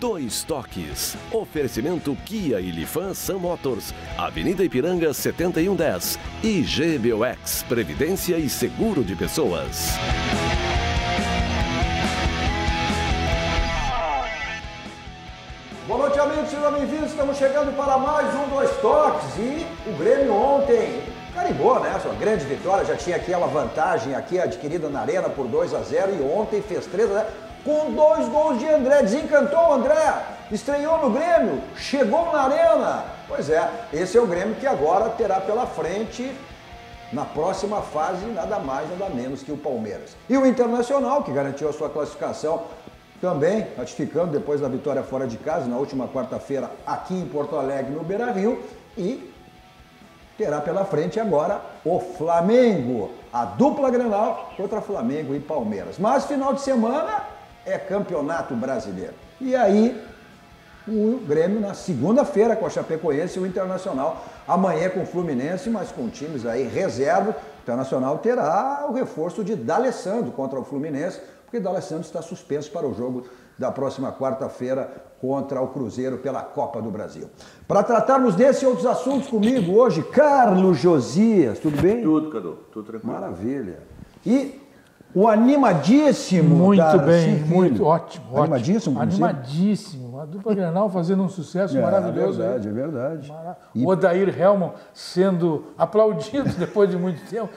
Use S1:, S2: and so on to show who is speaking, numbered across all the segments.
S1: Dois Toques. Oferecimento Kia e Lifan Sun Motors, Avenida Ipiranga 7110 e GBOX, Previdência e Seguro de Pessoas.
S2: Boa noite, amigos, sejam bem-vindos. Estamos chegando para mais um Dois Toques e o Grêmio ontem carimbou, né? Sua grande vitória, já tinha aquela vantagem aqui adquirida na Arena por 2-0 e ontem fez 3-0 com 2 gols de André. Desencantou o André, estreou no Grêmio, chegou na Arena. Pois é, esse é o Grêmio que agora terá pela frente, na próxima fase, nada mais, nada menos que o Palmeiras. E o Internacional, que garantiu a sua classificação também, ratificando depois da vitória fora de casa, na última quarta-feira, aqui em Porto Alegre, no Beira-Rio, e terá pela frente agora o Flamengo, a dupla Grenal contra Flamengo e Palmeiras. Mas final de semana é Campeonato Brasileiro. E aí, o Grêmio na segunda-feira com a Chapecoense e o Internacional amanhã com o Fluminense, mas com times aí reserva. O Internacional terá o reforço de D'Alessandro contra o Fluminense, porque D'Alessandro está suspenso para o jogo da próxima quarta-feira contra o Cruzeiro pela Copa do Brasil. Para tratarmos desse e outros assuntos comigo hoje, Carlos Josias, tudo bem?
S3: Tudo, Cadu, tudo tranquilo.
S2: Maravilha. E o animadíssimo
S4: muito bem, muito
S2: ótimo. Animadíssimo?
S4: Animadíssimo. A dupla Grenal fazendo um sucesso maravilhoso.
S2: É verdade.
S4: O Odair Hellmann sendo aplaudido depois de muito tempo.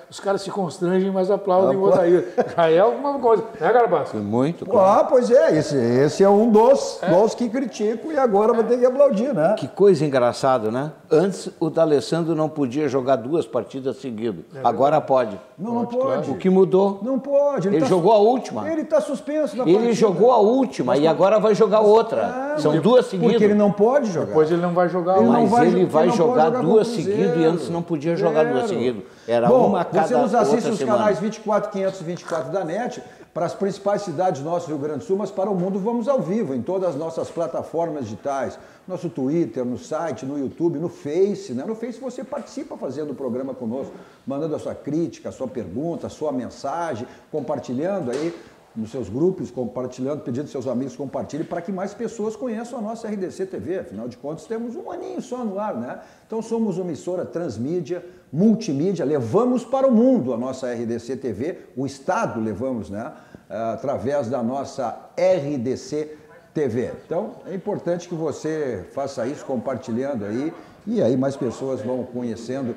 S4: Os caras se constrangem, mas aplaudem o Odair. Já é alguma coisa. É, Garbaço?
S3: Muito.
S2: Ah, pois é. Esse é um dos que critico e agora vai ter que aplaudir, né?
S3: Que coisa engraçada, né? Antes o D'Alessandro não podia jogar 2 partidas seguidas. Agora pode.
S2: Não pode.
S3: O que mudou?
S2: Não pode.
S3: Ele jogou a última.
S2: Ele está suspenso da partida.
S3: Ele jogou a última e agora vai jogar outra. São 2 seguidas.
S2: Porque ele não pode jogar.
S4: Depois ele não vai jogar
S3: Mas ele vai jogar 2 seguidas e antes não podia jogar 2 seguidas. Era uma a cada
S2: você nos assiste
S3: outra
S2: nos
S3: semana.
S2: canais 24, 524 da NET, para as principais cidades do nosso Rio Grande do Sul, mas para o mundo vamos ao vivo, em todas as nossas plataformas digitais, nosso Twitter, no site, no YouTube, no Face, né? No Face você participa fazendo o programa conosco, mandando a sua crítica, a sua pergunta, a sua mensagem, compartilhando aí nos seus grupos, compartilhando, pedindo aos seus amigos compartilhem para que mais pessoas conheçam a nossa RDC TV. Afinal de contas, temos um aninho só no ar, né? Então somos uma emissora transmídia, multimídia, levamos para o mundo a nossa RDC TV, o Estado levamos, né? Através da nossa RDC TV. Então é importante que você faça isso compartilhando aí e aí mais pessoas vão conhecendo.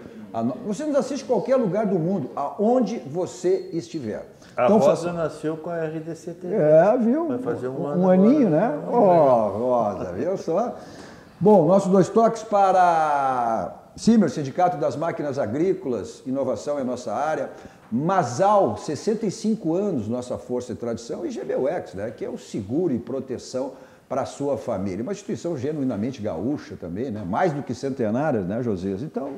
S2: Você nos assiste em qualquer lugar do mundo, aonde você estiver.
S5: A
S2: então,
S5: Rosa nasceu com a RDC TV.
S2: Viu?
S5: Vai fazer um ano
S2: Um aninho,
S5: agora.
S2: né? Rosa, viu só? Bom, nossos 2 toques para Simer, Sindicato das Máquinas Agrícolas, inovação é nossa área. Masal, 65 anos, nossa força e tradição. E GBOX, né? Que é o seguro e proteção para a sua família. Uma instituição genuinamente gaúcha também, né? Mais do que centenária, né, Josias? Então,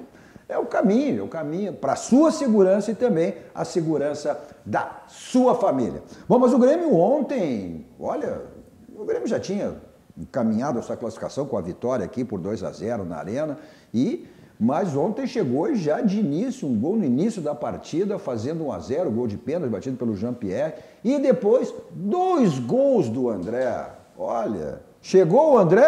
S2: é o caminho para a sua segurança e também a segurança da sua família. Bom, mas o Grêmio ontem, olha, o Grêmio já tinha encaminhado a sua classificação com a vitória aqui por 2-0 na Arena, mas ontem chegou já de início, um gol no início da partida, fazendo 1-0, gol de pênalti batido pelo Jean-Pierre, e depois 2 gols do André. Olha, chegou o André,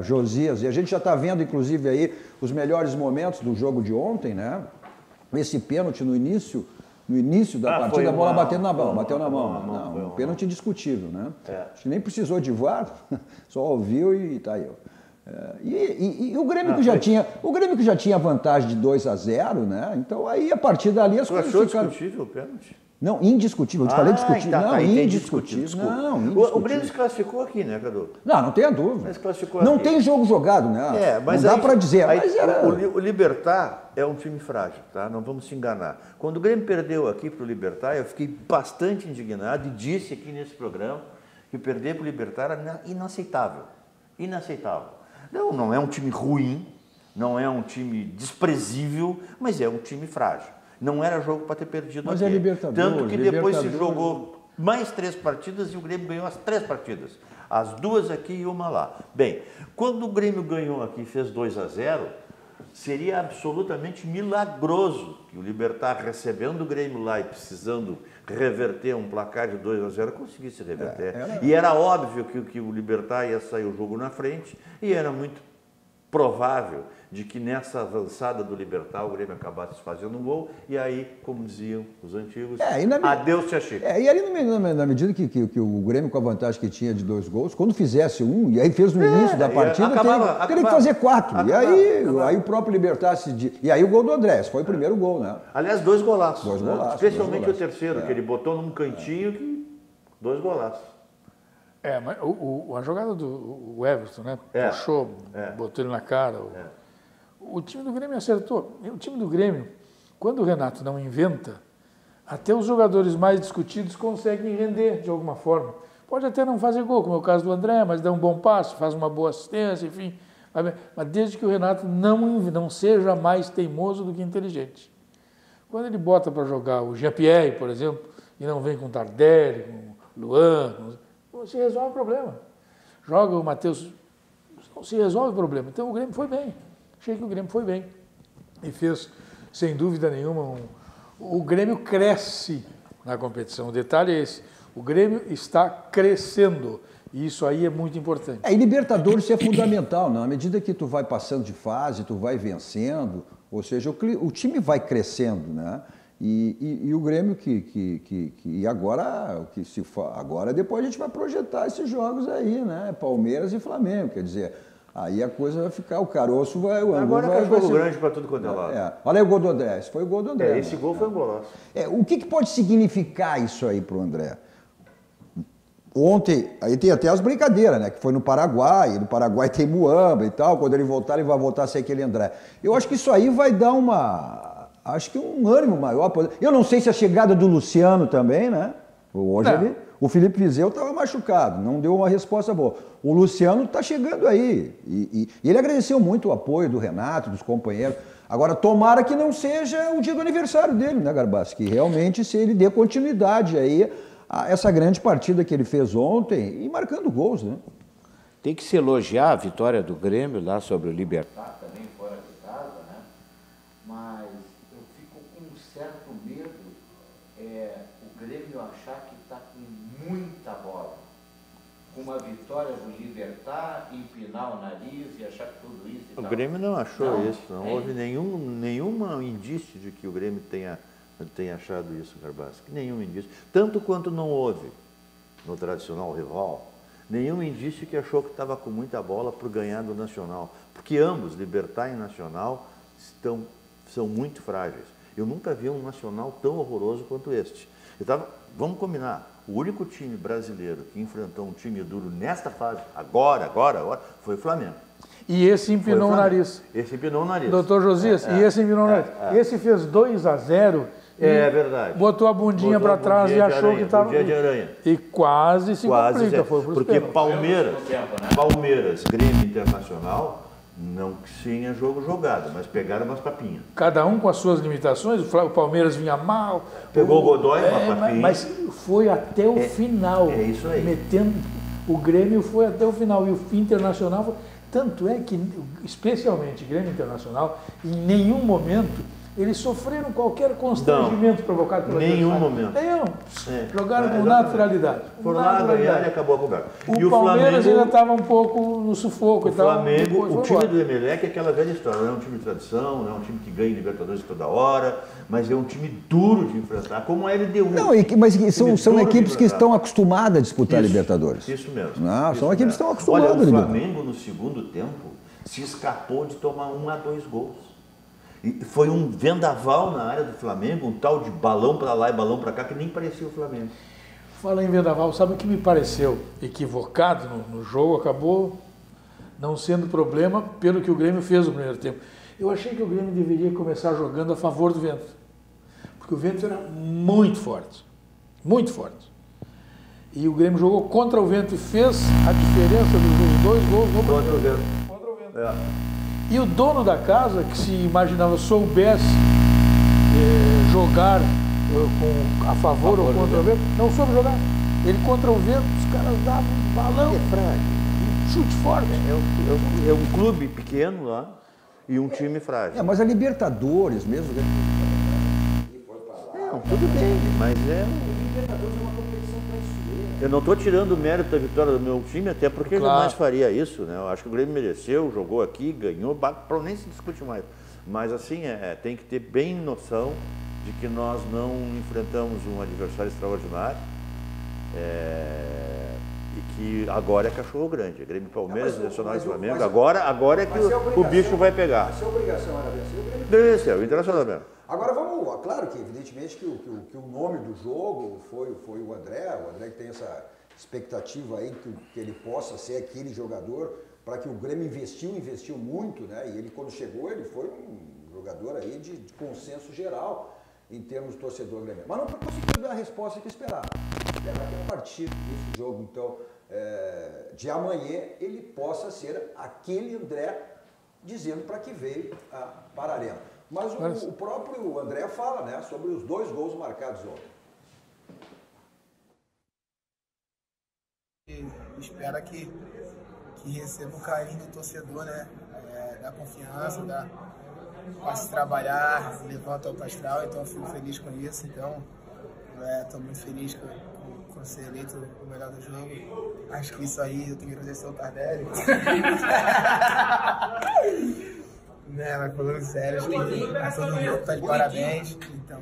S2: Josias, e a gente já está vendo, inclusive, aí os melhores momentos do jogo de ontem, né? Esse pênalti no início da partida, a bola bateu na mão. Não, um pênalti indiscutível, né? Acho que nem precisou de VAR, só ouviu e tá aí. E o Grêmio que já tinha vantagem de 2-0, né? Então aí a partir dali as coisas ficaram...
S5: discutível o pênalti?
S2: Não, indiscutível. Eu te falei discutível. Não, indiscutível. Não, indiscutível.
S5: O Grêmio se classificou aqui, né, Cadu?
S2: Não tenha dúvida.
S5: Mas classificou
S2: não
S5: aqui.
S2: tem jogo jogado, né?
S5: Mas
S2: não dá para dizer. Mas era...
S5: O Libertad é um time frágil, tá? Não vamos se enganar. Quando o Grêmio perdeu aqui para o Libertad, eu fiquei bastante indignado e disse aqui nesse programa que perder para o Libertad era inaceitável. Inaceitável. Não é um time ruim, não é um time desprezível, mas é um time frágil. Não era jogo para ter perdido
S2: mas
S5: aqui.
S2: É Libertadores.
S5: Tanto que depois se jogou mais 3 partidas e o Grêmio ganhou as 3 partidas. As 2 aqui e uma lá. Bem, quando o Grêmio ganhou aqui e fez 2-0, seria absolutamente milagroso que o Libertad, recebendo o Grêmio lá e precisando reverter um placar de 2-0, conseguisse reverter. E era óbvio que o Libertad ia sair o jogo na frente e era muito provável de que nessa avançada do Libertad o Grêmio acabasse fazendo um gol e aí, como diziam os antigos, adeus Tia Chica.
S2: E ali na medida que o Grêmio, com a vantagem que tinha de 2 gols, quando fizesse um, e aí fez no início da partida, teria que fazer 4. E aí o próprio Libertad e aí o gol do Andrés, foi o primeiro gol, né?
S5: Aliás, 2 golaços.
S2: 2 golaços.
S5: Especialmente o terceiro, que ele botou num cantinho, 2 golaços.
S4: Mas a jogada do Everton, né? Puxou, botou ele na cara. O time do Grêmio acertou. O time do Grêmio, quando o Renato não inventa, até os jogadores mais discutidos conseguem render de alguma forma. Pode até não fazer gol, como é o caso do André, mas dá um bom passe, faz uma boa assistência, enfim. Mas desde que o Renato não seja mais teimoso do que inteligente. Quando ele bota para jogar o Jean-Pierre, por exemplo, e não vem com Tardelli, com Luan, se resolve o problema. Joga o Matheus, não se resolve o problema. Então o Grêmio foi bem. Achei que o Grêmio foi bem. E fez, sem dúvida nenhuma, o Grêmio cresce na competição. O detalhe é esse. O Grêmio está crescendo. E isso aí é muito importante.
S2: E Libertadores é fundamental, né? À medida que tu vai passando de fase, tu vai vencendo, ou seja, o time vai crescendo, né? E o Grêmio e agora, agora depois a gente vai projetar esses jogos aí, né? Palmeiras e Flamengo, quer dizer, aí a coisa vai ficar, o caroço vai...
S5: Agora é jogo grande para tudo quanto é lado.
S2: Olha aí o gol do André, esse foi o gol do André.
S5: Esse gol foi um golaço.
S2: O que pode significar isso aí para o André? Ontem, aí tem até as brincadeiras, né? Que foi no Paraguai, e no Paraguai tem Muamba e tal, quando ele voltar, ele vai voltar a ser aquele André. Eu acho que isso aí vai dar acho que um ânimo maior. Eu não sei se a chegada do Luciano também, né? Hoje o Felipe Vizeu estava machucado, não deu uma resposta boa. O Luciano está chegando aí. E ele agradeceu muito o apoio do Renato, dos companheiros. Agora, tomara que não seja o dia do aniversário dele, né, Garbassi? Que realmente se ele dê continuidade aí a essa grande partida que ele fez ontem e marcando gols, né?
S3: Tem que se elogiar a vitória do Grêmio lá sobre o Libertad, também fora de casa, né? Mas eu fico com um certo medo o Grêmio achar que está com muita bola. Com uma vitória do Libertad, empinar o nariz e achar que tudo isso...
S5: O Grêmio não achou isso, não houve nenhum indício de que o Grêmio tenha achado isso, Garbassi. Nenhum indício. Tanto quanto não houve no tradicional rival, nenhum indício que achou que estava com muita bola por ganhar do Nacional. Porque ambos, Libertad e Nacional, são muito frágeis. Eu nunca vi um Nacional tão horroroso quanto este. Vamos combinar, o único time brasileiro que enfrentou um time duro nesta fase, agora, foi o Flamengo.
S4: E esse empinou o nariz.
S5: Esse empinou o nariz.
S4: Doutor Josias, e esse empinou o nariz. Esse fez 2-0.
S5: É verdade.
S4: Botou a bundinha para trás e achou que estava...
S5: de aranha.
S4: E quase se complica. Foi pro
S5: porque Palmeiras, Grêmio Internacional, não tinha jogo jogado, mas pegaram umas papinhas.
S4: Cada um com as suas limitações. O Palmeiras vinha mal.
S5: Pegou o Godoy, uma papinha.
S4: Mas foi até o final.
S5: É isso aí.
S4: O Grêmio foi até o final. E o Internacional foi... Tanto é que, especialmente Grêmio Internacional, em nenhum momento eles sofreram qualquer constrangimento provocado pelo
S5: nenhum momento.
S4: Jogaram com naturalidade.
S5: Por nada, e acabou a jogar.
S4: O Palmeiras ainda estava um pouco no sufoco.
S5: O Flamengo, o time do Emelec é aquela velha história. Não é um time de tradição, não é um time que ganha Libertadores toda hora, mas é um time duro de enfrentar, como a LDU.
S2: Não, mas são equipes que estão acostumadas a disputar Libertadores.
S5: Isso mesmo.
S2: Não, são equipes que estão acostumadas.
S5: Olha, o Flamengo no segundo tempo se escapou de tomar 1 a 2 gols. E foi um vendaval na área do Flamengo, um tal de balão para lá e balão para cá, que nem parecia o Flamengo.
S4: Fala em vendaval, sabe o que me pareceu equivocado no jogo? Acabou não sendo problema pelo que o Grêmio fez no primeiro tempo. Eu achei que o Grêmio deveria começar jogando a favor do vento. Porque o vento era muito forte. Muito forte. E o Grêmio jogou contra o vento e fez a diferença dos 2 gols no
S5: Contra o vento.
S4: E o dono da casa, que se imaginava soubesse jogar a favor ou contra o vento, não soube jogar. Ele contra o vento, os caras davam balão, chute forte.
S5: É um clube pequeno lá, e um time frágil.
S2: Mas a Libertadores mesmo...
S5: Não, tudo bem, mas eu não estou tirando o mérito da vitória do meu time, até porque ele jamais faria isso, né? Eu acho que o Grêmio mereceu, jogou aqui, ganhou, para nem se discute mais. Mas assim, tem que ter bem noção de que nós não enfrentamos um adversário extraordinário e que agora é cachorro grande. Grêmio, Palmeiras, Nacional e Flamengo, agora é que o bicho vai pegar.
S2: Mas se a obrigação era vencer, o Grêmio...
S5: Venceu, o Internacional mesmo.
S2: Agora vamos, claro que evidentemente que o nome do jogo foi o André que tem essa expectativa aí que ele possa ser aquele jogador, para que o Grêmio investiu muito, né? E ele quando chegou, ele foi um jogador aí de consenso geral em termos de torcedor grêmio. Mas não conseguiu dar a resposta que esperava. Esperar que a partir desse jogo, então, de amanhã, ele possa ser aquele André dizendo para que veio para a Arena. Mas o próprio André fala, né, sobre os 2 gols marcados ontem.
S6: Espera que receba o carinho do torcedor, né? Da confiança, para se trabalhar, levanta o astral, então eu fico feliz com isso. Então, estou muito feliz com ser eleito o melhor do jogo. Acho que isso aí eu tenho que agradecer ao Tardelli. Mas falando sério, acho que todo mundo está de parabéns. Então,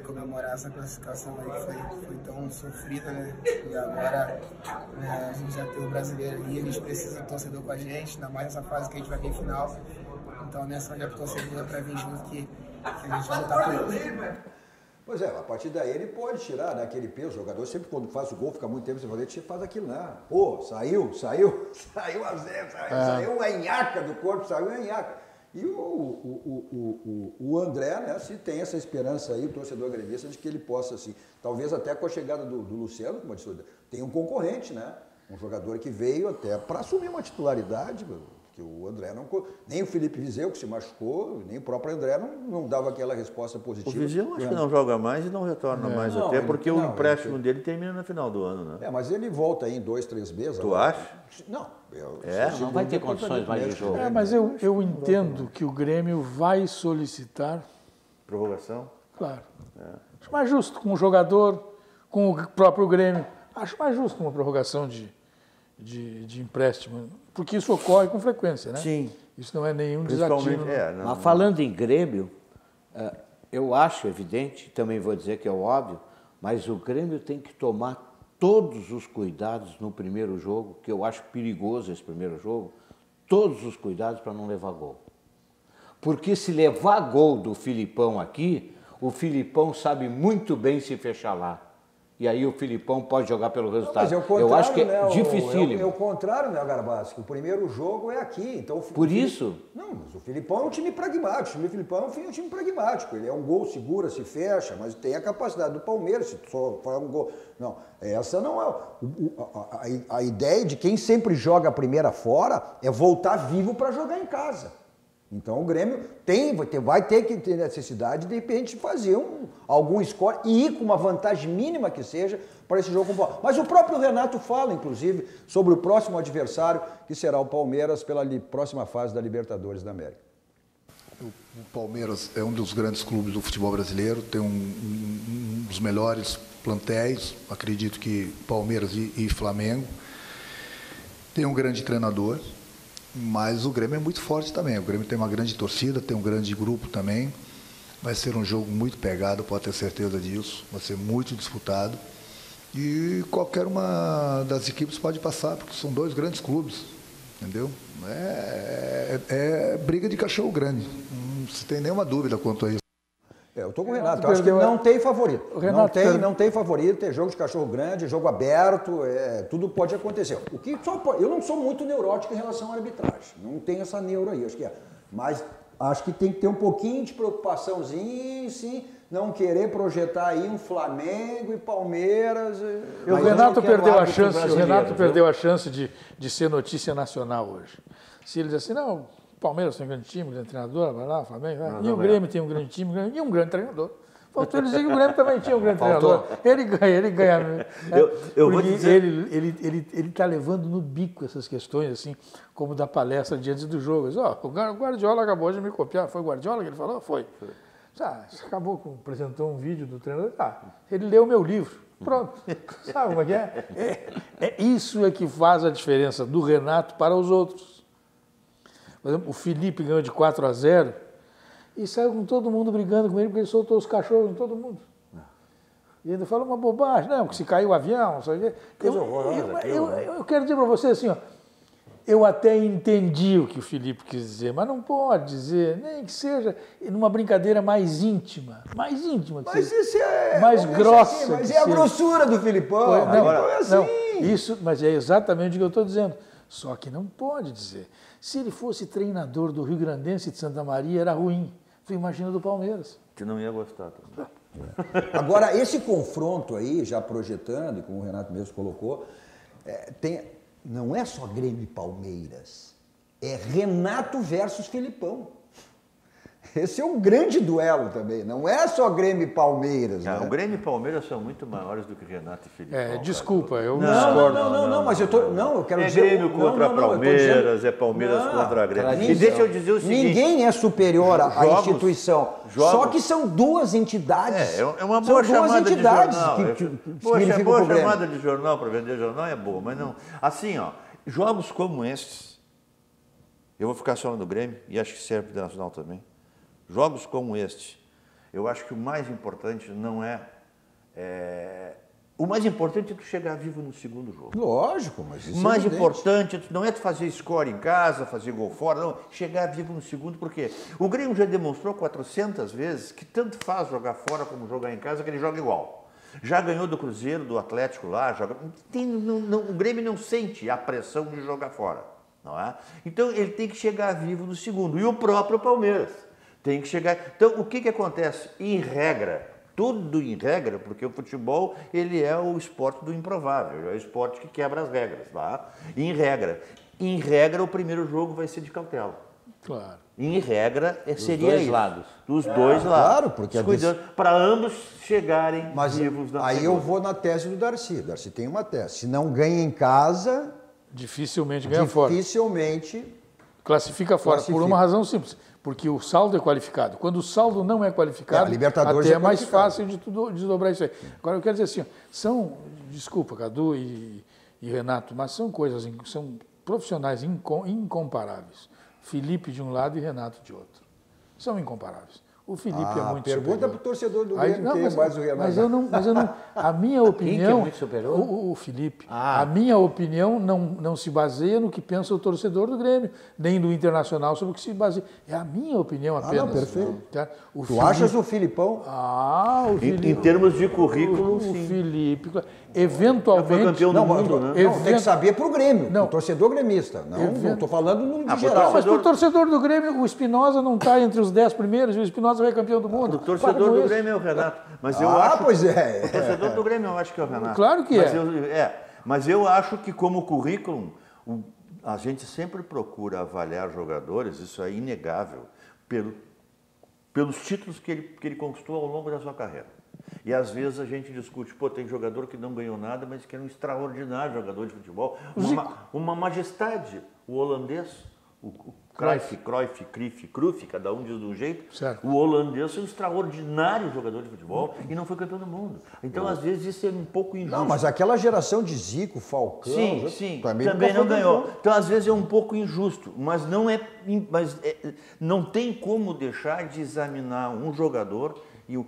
S6: comemorar essa classificação aí que foi tão sofrida, né? E agora a gente já tem o brasileiro ali, eles precisam do torcedor com a gente, ainda mais nessa fase que a gente vai vir final. Então nessa onde é pro torcedor para vir junto que a gente vai lutar por ele.
S2: Pois a partir daí ele pode tirar, né, aquele peso. O jogador sempre quando faz o gol, fica muito tempo sem fazer, ele faz aquilo, né? Pô, saiu a zero, saiu a nhaca do corpo, saiu a nhaca. E o André, né, se tem essa esperança aí, o torcedor gremista, de que ele possa, assim, talvez até com a chegada do Luciano, como eu disse, tem um concorrente, né? Um jogador que veio até para assumir uma titularidade, que o André não... Nem o Felipe Viseu, que se machucou, nem o próprio André não dava aquela resposta positiva.
S5: O Viseu acho que não joga mais e não retorna mais, até porque o empréstimo dele termina no final do ano, né?
S2: Mas ele volta aí em 2, 3 meses.
S5: Tu acha?
S2: Não.
S3: Não vai ter condições mais de jogo.
S4: Mas eu entendo que o Grêmio vai solicitar...
S5: Prorrogação?
S4: Claro. Acho mais justo com o jogador, com o próprio Grêmio. Acho mais justo uma prorrogação de empréstimo, porque isso ocorre com frequência, né?
S3: Sim.
S4: Isso não é nenhum desatino.
S3: Mas falando em Grêmio, eu acho evidente, também vou dizer que é óbvio, mas o Grêmio tem que tomar todos os cuidados no primeiro jogo, que eu acho perigoso esse primeiro jogo, todos os cuidados para não levar gol. Porque se levar gol do Filipão aqui, o Filipão sabe muito bem se fechar lá. E aí o Filipão pode jogar pelo resultado. Eu acho que é dificílimo.
S2: É o contrário, né, Garbassi? O primeiro jogo é aqui. Então,
S3: Por isso?
S2: Não, mas o Filipão é um time pragmático. O time do Filipão é um time pragmático. Ele é um gol, segura, se fecha, mas tem a capacidade do Palmeiras, se só faz um gol. Não, essa não é... A ideia de quem sempre joga a primeira fora é voltar vivo para jogar em casa. Então o Grêmio vai ter que ter necessidade de repente fazer algum score e ir com uma vantagem mínima que seja para esse jogo com o Palmeiras. Mas o próprio Renato fala, inclusive, sobre o próximo adversário, que será o Palmeiras pela próxima fase da Libertadores da América.
S7: O Palmeiras é um dos grandes clubes do futebol brasileiro, tem um dos melhores plantéis, acredito que Palmeiras e Flamengo. Tem um grande treinador. Mas o Grêmio é muito forte também. O Grêmio tem uma grande torcida, tem um grande grupo também. Vai ser um jogo muito pegado, pode ter certeza disso. Vai ser muito disputado. E qualquer uma das equipes pode passar, porque são 2 grandes clubes. Entendeu? É briga de cachorro grande. Não se tem nenhuma dúvida quanto a isso.
S2: Eu estou com o Renato, eu acho que não tem favorito. Não tem favorito, tem jogo de cachorro grande, jogo aberto, tudo pode acontecer. Eu não sou muito neurótico em relação à arbitragem, não tenho essa neuro aí, acho que é. Mas acho que tem que ter um pouquinho de preocupaçãozinho, sim, não querer projetar aí um Flamengo e Palmeiras.
S4: O Renato perdeu a chance de ser notícia nacional hoje. Se ele diz assim, não... Palmeiras tem um grande time, um grande treinador, vai lá, Flamengo, vai. E o Grêmio tem um grande time e um grande treinador. Faltou ele dizer que o Grêmio também tinha um grande treinador. Ele ganha.
S5: Eu vou dizer...
S4: Ele está levando no bico essas questões, assim, como da palestra diante do jogo. O Guardiola acabou de me copiar. Foi o Guardiola que ele falou? Foi. Acabou, apresentou um vídeo do treinador. Ele leu meu livro. Pronto. Sabe como é que é? Isso é que faz a diferença do Renato para os outros. Por exemplo, o Felipe ganhou de 4-0 e saiu com todo mundo brigando com ele porque ele soltou os cachorros em todo mundo. E ainda falou uma bobagem, não, que se caiu o avião, não sei o quê. Eu quero dizer para você assim, ó, eu até entendi o que o Felipe quis dizer, mas não pode dizer, nem que seja numa brincadeira mais íntima. Mais íntima.
S2: Mas isso é...
S4: Mais grossa.
S2: Assim, mas é a grossura do Filipão.
S4: Mas é exatamente o que eu estou dizendo. Só que não pode dizer. Se ele fosse treinador do Rio Grandense de Santa Maria, era ruim. Tu imagina do Palmeiras.
S5: Que não ia gostar também.
S2: Agora, esse confronto aí, já projetando, e como o Renato mesmo colocou, não é só Grêmio e Palmeiras, é Renato versus Filipão. Esse é um grande duelo também, não é só Grêmio e Palmeiras.
S5: Não,
S2: né?
S5: o Grêmio e Palmeiras são muito maiores do que Renato e Filipão.
S4: Desculpa, eu
S2: discordo. Não, mas eu quero dizer...
S5: É Grêmio contra Palmeiras, é Palmeiras contra Grêmio. E deixa eu dizer o seguinte...
S2: Ninguém é superior à instituição, só que são duas entidades.
S5: É uma boa chamada de jornal. Boa
S2: problema.
S5: chamada de jornal para vender jornal é boa, mas não... Assim, ó, jogos como estes, eu vou ficar só no Grêmio, e acho que serve para o Nacional também. Jogos como este, eu acho que o mais importante não o mais importante é tu chegar vivo no segundo jogo.
S2: Lógico, mas isso
S5: o mais importante não é tu fazer score em casa, fazer gol fora, não. Chegar vivo no segundo, porque o Grêmio já demonstrou 400 vezes que tanto faz jogar fora como jogar em casa, que ele joga igual. Já ganhou do Cruzeiro, do Atlético lá, o Grêmio não sente a pressão de jogar fora, não é? Então ele tem que chegar vivo no segundo. E o próprio Palmeiras tem que chegar... Então, o que acontece? Em regra, tudo em regra, porque o futebol ele é o esporte do improvável, é o esporte que quebra as regras. Tá? Em regra, o primeiro jogo vai ser de cautela.
S4: Claro.
S5: Em regra, seria
S3: dois lados.
S5: Dos dois lados.
S2: Claro, porque...
S5: Para ambos chegarem vivos na
S2: aí
S5: segunda.
S2: eu vou na tese do Darcy. O Darcy tem uma tese. Se não ganha em casa...
S4: Dificilmente ganha fora.
S2: Dificilmente...
S4: Classifica fora, por uma razão simples. Porque o saldo é qualificado. Quando o saldo não é qualificado,
S2: Libertadores
S4: até é mais fácil de desdobrar isso aí. Agora, eu quero dizer assim, desculpa, Cadu e Renato, mas são profissionais incomparáveis. Felipe de um lado e Renato de outro. São incomparáveis. O Felipe é muito superior.
S2: Pergunta para o torcedor do Grêmio quem é mais o Renato.
S4: Mas eu não... A minha opinião...
S3: Quem que é muito superior?
S4: O Felipe. A minha opinião não se baseia no que pensa o torcedor do Grêmio, nem do Internacional sobre o que se baseia. É a minha opinião apenas.
S2: Não, perfeito.
S4: Tá?
S2: Achas o Filipão?
S4: O Felipe...
S5: Em termos de currículo, sim.
S4: O Felipe... Eventualmente...
S5: Foi campeão do mundo, né?
S2: Tem que saber para o Grêmio, o torcedor gremista. Não estou falando no geral.
S4: Mas para o torcedor do Grêmio, o Espinosa não está entre os 10 primeiros e o Espinosa é campeão do mundo.
S5: O torcedor do Grêmio é o Renato. Mas eu acho,
S2: pois é.
S5: O torcedor do Grêmio eu acho que é o Renato.
S4: Claro que
S5: mas eu acho que como currículo, a gente sempre procura avaliar jogadores, isso é inegável, pelos títulos que ele conquistou ao longo da sua carreira. E às vezes a gente discute, tem jogador que não ganhou nada, mas que é um extraordinário jogador de futebol, uma majestade, o holandês, o Cruyff, cada um diz de um jeito.
S4: Certo.
S5: O holandês é um extraordinário jogador de futebol e não foi campeão do mundo. Então, às vezes, isso é um pouco injusto.
S2: Não, mas aquela geração de Zico, Falcão...
S5: Sim, também não ganhou. Então, às vezes, é um pouco injusto, mas não tem como deixar de examinar um jogador e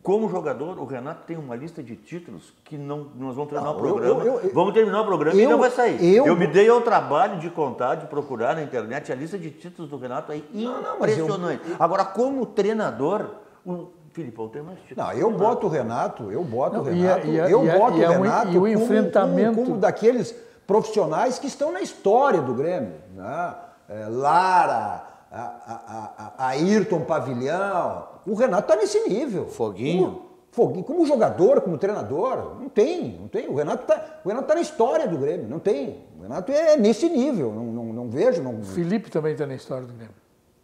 S5: como jogador, o Renato tem uma lista de títulos que nós vamos terminar o programa. Vamos terminar o programa e não vai sair. Eu me dei ao trabalho de contar, de procurar na internet, a lista de títulos do Renato é impressionante. Agora, como treinador, o Filipão tem mais títulos.
S2: Eu boto o Renato, e o enfrentamento como daqueles profissionais que estão na história do Grêmio. Né? Lara, Ayrton Pavilhão. O Renato está nesse nível.
S3: Foguinho?
S2: Como jogador, como treinador, não tem. O Renato tá na história do Grêmio, não tem. O Renato é nesse nível, não vejo.
S4: O Felipe também está na história do Grêmio.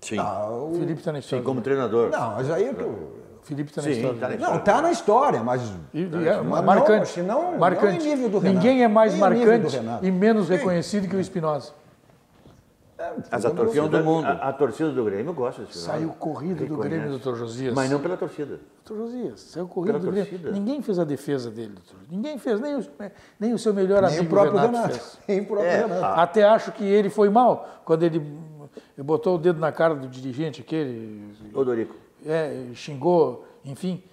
S5: Sim.
S4: O Felipe está na história.
S5: Sim, como treinador.
S2: Não, mas aí
S4: Felipe está na história.
S2: Não, está na história, mas...
S4: Marcante.
S2: Não
S4: marcante.
S2: Não em nível do Renato.
S4: Ninguém é mais marcante e menos reconhecido que o Espinosa.
S5: Mas a torcida do Grêmio gosta desse Espinosa.
S4: Saiu corrido do Grêmio, doutor Josias.
S5: Mas não pela torcida.
S4: Doutor Josias, saiu corrido do Grêmio. Ninguém fez a defesa dele, doutor. Ninguém fez, nem o seu melhor amigo,
S2: nem o próprio
S4: Renato fez.
S2: Nem o próprio Renato.
S4: Até acho que ele foi mal quando ele botou o dedo na cara do dirigente aquele.
S5: Odorico.
S4: Xingou, enfim.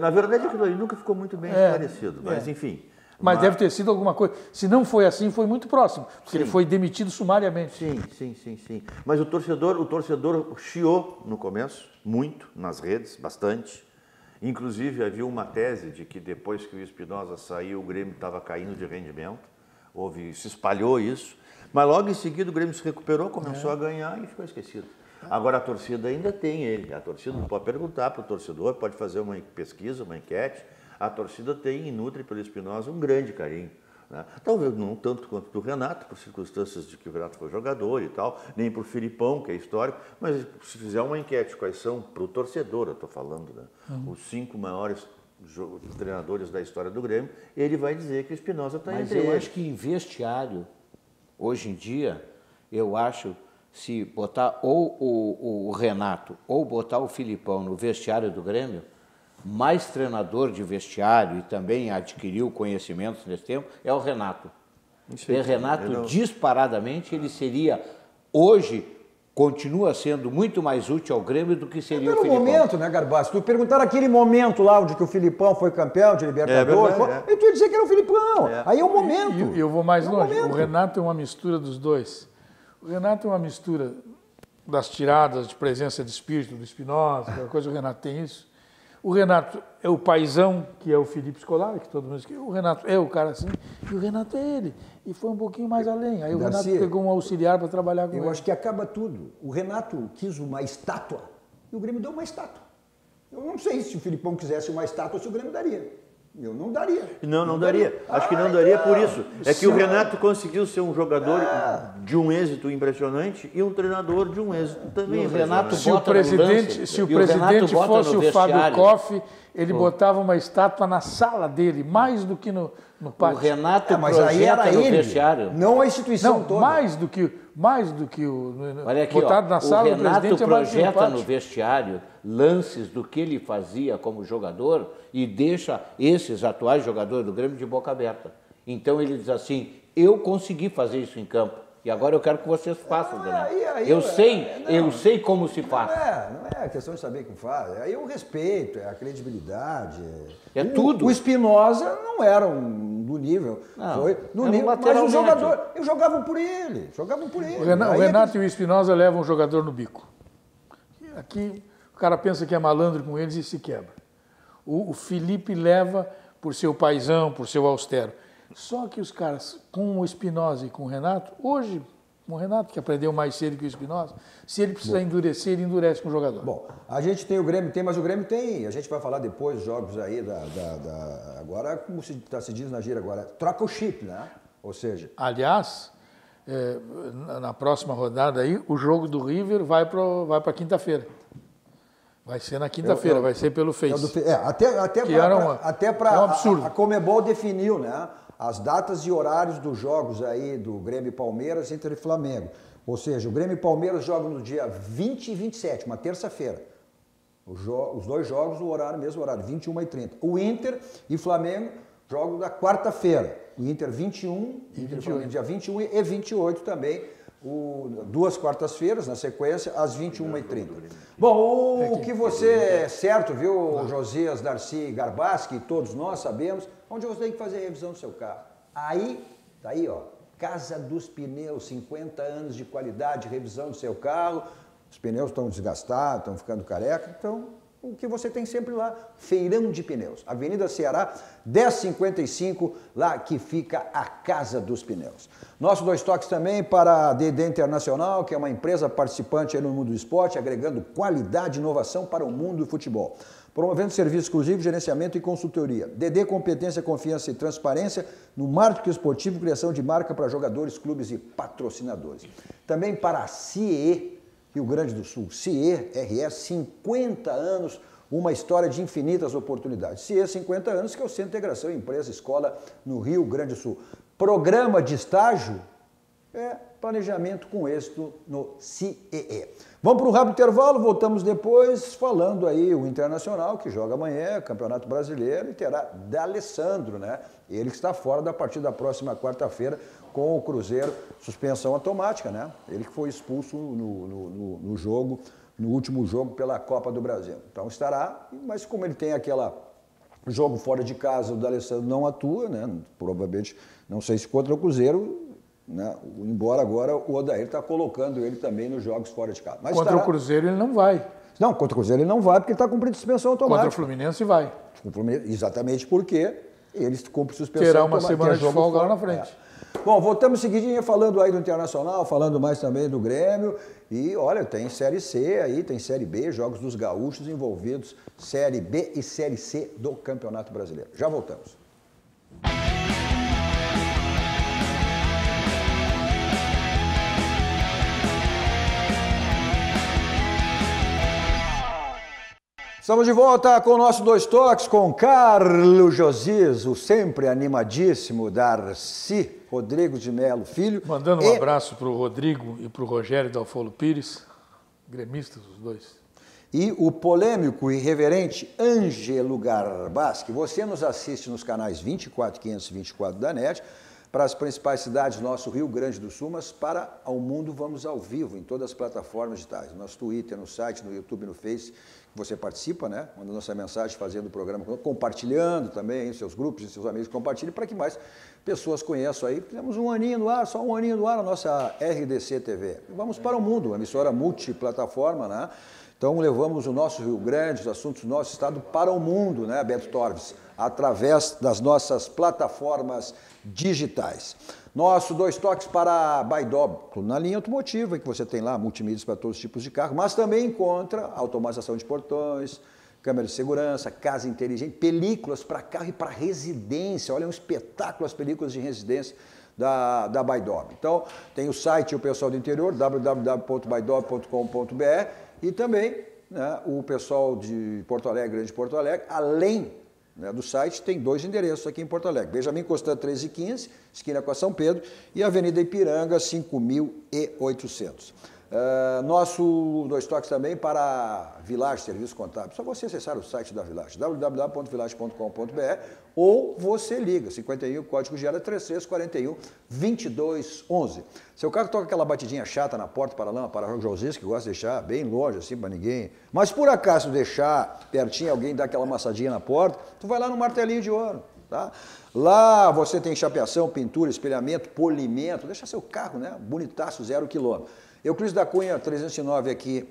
S5: Na verdade, aquilo ali nunca ficou muito bem esclarecido, mas enfim.
S4: Mas deve ter sido alguma coisa. Se não foi assim, foi muito próximo, porque ele foi demitido sumariamente.
S5: Sim. Mas o torcedor chiou no começo, muito, nas redes, bastante. Inclusive, havia uma tese de que depois que o Espinosa saiu, o Grêmio estava caindo de rendimento. Se espalhou isso. Mas logo em seguida o Grêmio se recuperou, começou a ganhar e ficou esquecido. Agora a torcida ainda tem ele. A torcida pode perguntar para o torcedor, pode fazer uma pesquisa, uma enquete. A torcida tem e nutre pelo Espinosa um grande carinho. Né? Talvez não tanto quanto do Renato, por circunstâncias de que o Renato foi jogador e tal, nem por Filipão, que é histórico, mas se fizer uma enquete, quais são, para o torcedor, eu estou falando, né? Os 5 maiores treinadores da história do Grêmio, ele vai dizer que o Espinosa está entre eles.
S3: Mas eu acho que em vestiário, hoje em dia, eu acho, se botar ou o Renato ou botar o Filipão no vestiário do Grêmio, mais treinador de vestiário e também adquiriu conhecimentos nesse tempo é o Renato. Renato, disparadamente, ele seria, hoje, continua sendo muito mais útil ao Grêmio do que seria o Filipão.
S2: Pelo momento, né, Garbassi? Tu perguntar aquele momento lá onde que o Filipão foi campeão de Libertadores, e tu ia dizer que era o Filipão. Aí é o momento.
S4: E eu vou mais longe. O Renato é uma mistura dos dois. O Renato é uma mistura das tiradas de presença de espírito do Espinosa, aquela coisa, o Renato tem isso. O Renato é o paizão, que é o Felipe Scolari, que todo mundo diz que o Renato é o cara assim, e o Renato é ele. E foi um pouquinho mais além. Aí o Renato pegou um auxiliar para trabalhar com ele.
S2: Eu acho que acaba tudo. O Renato quis uma estátua e o Grêmio deu uma estátua. Eu não sei se o Filipão quisesse uma estátua, se o Grêmio daria. Eu não daria.
S5: Não daria. Acho que não daria por isso. É que o Renato conseguiu ser um jogador de um êxito impressionante e um treinador de um êxito também.
S3: O Renato
S4: se o presidente fosse o Fábio Koff, ele botava uma estátua na sala dele, mais do que no pátio.
S3: O Renato
S2: mas aí era
S3: no
S2: ele,
S3: vestiário.
S2: não a instituição toda.
S4: Mais do que o
S3: Olha aqui,
S4: botado na sala
S3: o
S4: do presidente
S3: Renato
S4: é mais
S3: projeta no vestiário lances do que ele fazia como jogador e deixa esses atuais jogadores do Grêmio de boca aberta. Então ele diz assim, eu consegui fazer isso em campo e agora eu quero que vocês façam, Renato. Eu sei como se faz.
S2: Não é questão de saber como faz. Aí o respeito, é a credibilidade.
S3: É tudo.
S2: O Espinosa não era do nível.
S3: Não,
S2: foi do nível. Mas os jogadores jogavam por ele. O
S4: Renato e o Espinosa levam o jogador no bico. Aqui o cara pensa que é malandro com eles e se quebra. O Felipe leva por seu paizão, por seu austero. Só que os caras, com o Espinosa e com o Renato, hoje, com o Renato, que aprendeu mais cedo que o Espinosa, se ele precisa endurecer, ele endurece com o jogador.
S2: Bom, a gente tem o Grêmio, mas o Grêmio tem, a gente vai falar depois dos jogos aí, agora, como se diz na gíria agora, troca o chip, né? Ou seja...
S4: Aliás, na próxima rodada aí, o jogo do River vai para quinta-feira. Vai ser na quinta-feira, vai ser pelo Face.
S2: Até para a Conmebol definiu, né, as datas e horários dos jogos aí do Grêmio e Palmeiras entre Flamengo. Ou seja, o Grêmio e Palmeiras jogam no dia 20 e 27, uma terça-feira. Os dois jogos, mesmo horário, 21h30. O Inter e Flamengo jogam na quarta-feira. O Inter 21, dia 21 e 28 também. Duas quartas-feiras, na sequência, às 21h30. Bom, o que você é certo, viu, Josias, Darcy, Garbassi, que todos nós sabemos, onde você tem que fazer a revisão do seu carro. Tá aí, ó, Casa dos Pneus, 50 anos de qualidade, revisão do seu carro, os pneus estão desgastados, estão ficando careca, então... O que você tem sempre lá, Feirão de Pneus, Avenida Ceará, 1055, lá que fica a Casa dos Pneus. Nosso dois toques também para a DD Internacional, que é uma empresa participante aí no mundo do esporte, agregando qualidade e inovação para o mundo do futebol. Promovendo serviço exclusivo, gerenciamento e consultoria. DD Competência, Confiança e Transparência no marketing esportivo, criação de marca para jogadores, clubes e patrocinadores. Também para a CIE, Rio Grande do Sul, CIE, RS, 50 anos uma história de infinitas oportunidades. CIE 50 anos, que é o Centro de Integração Empresa Escola no Rio Grande do Sul. Programa de estágio é planejamento com êxito no CIE. Vamos para um rápido intervalo, voltamos depois falando aí o Internacional, que joga amanhã, Campeonato Brasileiro, e terá D'Alessandro, né? Ele que está fora da partida da próxima quarta-feira com o Cruzeiro, suspensão automática, né? Ele que foi expulso no jogo, no último jogo pela Copa do Brasil. Então estará, mas como ele tem aquele jogo fora de casa, o D'Alessandro não atua, né? Provavelmente, não sei se contra o Cruzeiro, né? Embora agora o Odair está colocando ele também nos jogos fora de casa. Mas
S4: contra o Cruzeiro ele não vai.
S2: Não, contra o Cruzeiro ele não vai porque ele está cumprindo suspensão automática.
S4: Contra o Fluminense vai.
S2: Exatamente porque eles cumprem suspensão
S4: terá
S2: automática.
S4: uma semana de folga lá na frente.
S2: Bom, voltamos seguidinho falando aí do Internacional, falando mais também do Grêmio. E olha, tem Série C aí, tem Série B, jogos dos gaúchos envolvidos, Série B e Série C do Campeonato Brasileiro. Já voltamos. Estamos de volta com o nosso Dois Toques, com Carlos Josias, o sempre animadíssimo Darcy Rodrigo de Melo Filho.
S4: Mandando um abraço para o Rodrigo e para o Rogério Dalfolo Pires, gremistas os dois.
S2: E o polêmico e irreverente Ângelo Garbaschi. Você nos assiste nos canais 24 e 524 da NET, para as principais cidades do nosso Rio Grande do Sul, mas para ao mundo vamos ao vivo em todas as plataformas digitais, no nosso Twitter, no site, no YouTube, no Face. Você participa, né? Mandando nossa mensagem, fazendo o programa, compartilhando também em seus grupos, em seus amigos, compartilhem para que mais pessoas conheçam aí. Temos um aninho no ar, só um aninho no ar, a nossa RDC TV. Vamos para o mundo, uma emissora multiplataforma, né? Então levamos o nosso Rio Grande, os assuntos do nosso estado para o mundo, né, Beto Torres? Através das nossas plataformas digitais. Nosso Dois Toques para Baidó, na linha automotiva, que você tem lá multimídias para todos os tipos de carro, mas também encontra automatização de portões, câmera de segurança, casa inteligente, películas para carro e para residência. Olha, um espetáculo as películas de residência da Baidó. Então, tem o site e o pessoal do interior, www.baidó.com.br, e também, né, o pessoal de Porto Alegre, Grande Porto Alegre, além, né, do site, tem 2 endereços aqui em Porto Alegre. Benjamin Constant 1315, esquina com a São Pedro, e Avenida Ipiranga 5800. Nosso Dois Toques também para Village Serviços Contábeis. Só você acessar o site da Village, www.village.com.br, ou você liga, 51, código de área 3341-2211. Seu carro toca aquela batidinha chata na porta, para lama, para o José, que gosta de deixar bem longe, assim, para ninguém. Mas por acaso deixar pertinho, alguém dá aquela amassadinha na porta, tu vai lá no Martelinho de Ouro, tá? Lá você tem chapeação, pintura, espelhamento, polimento, deixa seu carro, né, bonitaço, 0 km. Euclides da Cunha 309 aqui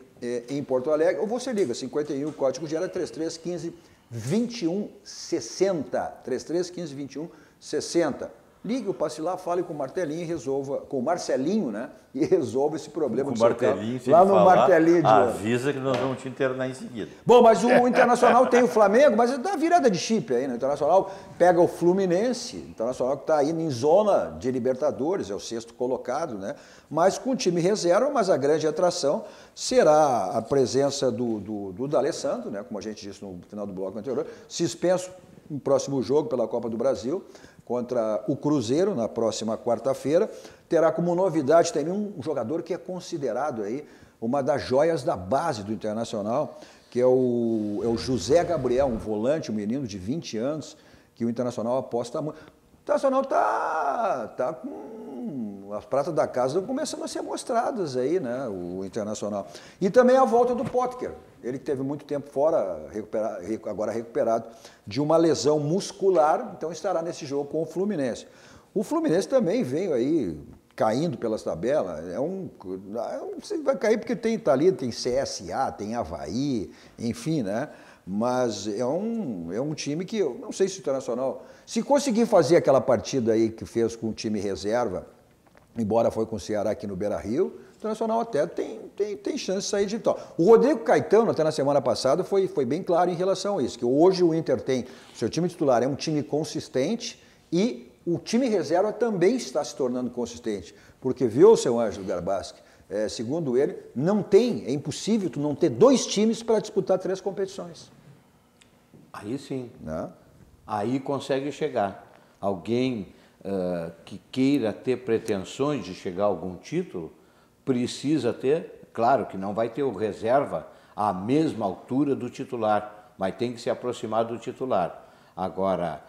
S2: em Porto Alegre, ou você liga, 51, código de área 3315-2160, 3315-2160. Ligue, passe lá, fale com o Martelinho e resolva, com o Marcelinho, né? E resolva esse problema do seu carro. Lá no Martelinho de Ouro.
S5: Avisa que nós vamos te internar em seguida.
S2: Bom, mas o Internacional tem o Flamengo, mas dá virada de chip aí, né? O Internacional pega o Fluminense, o Internacional que está aí em zona de Libertadores, é o 6º colocado, né? Mas com o time reserva, mas a grande atração será a presença do D'Alessandro, né? Como a gente disse no final do bloco anterior, suspenso no próximo jogo pela Copa do Brasil, contra o Cruzeiro, na próxima quarta-feira. Terá como novidade também um jogador que é considerado aí uma das joias da base do Internacional, que é o José Gabriel, um volante, um menino de 20 anos, que o Internacional aposta muito. O Internacional tá com as pratas da casa começando a ser mostradas aí, né, o Internacional. E também a volta do Potker, ele que teve muito tempo fora, agora recuperado de uma lesão muscular, então estará nesse jogo com o Fluminense. O Fluminense também veio aí caindo pelas tabelas, você vai cair porque tá ali, tem CSA, tem Avaí, enfim, né? Mas é um time que, eu não sei se o Internacional, se conseguir fazer aquela partida aí que fez com o time reserva, embora foi com o Ceará aqui no Beira-Rio, o Internacional até tem chance de sair de vitória. O Rodrigo Caetano, até na semana passada, foi bem claro em relação a isso, que hoje o Inter tem, o seu time titular é um time consistente e o time reserva também está se tornando consistente, porque viu o seu Ângelo Garbaschi, segundo ele, é impossível tu não ter 2 times para disputar 3 competições.
S3: Aí sim.
S2: Né?
S3: Aí consegue chegar. Alguém que queira ter pretensões de chegar a algum título, precisa ter, claro que não vai ter o reserva à mesma altura do titular, mas tem que se aproximar do titular. Agora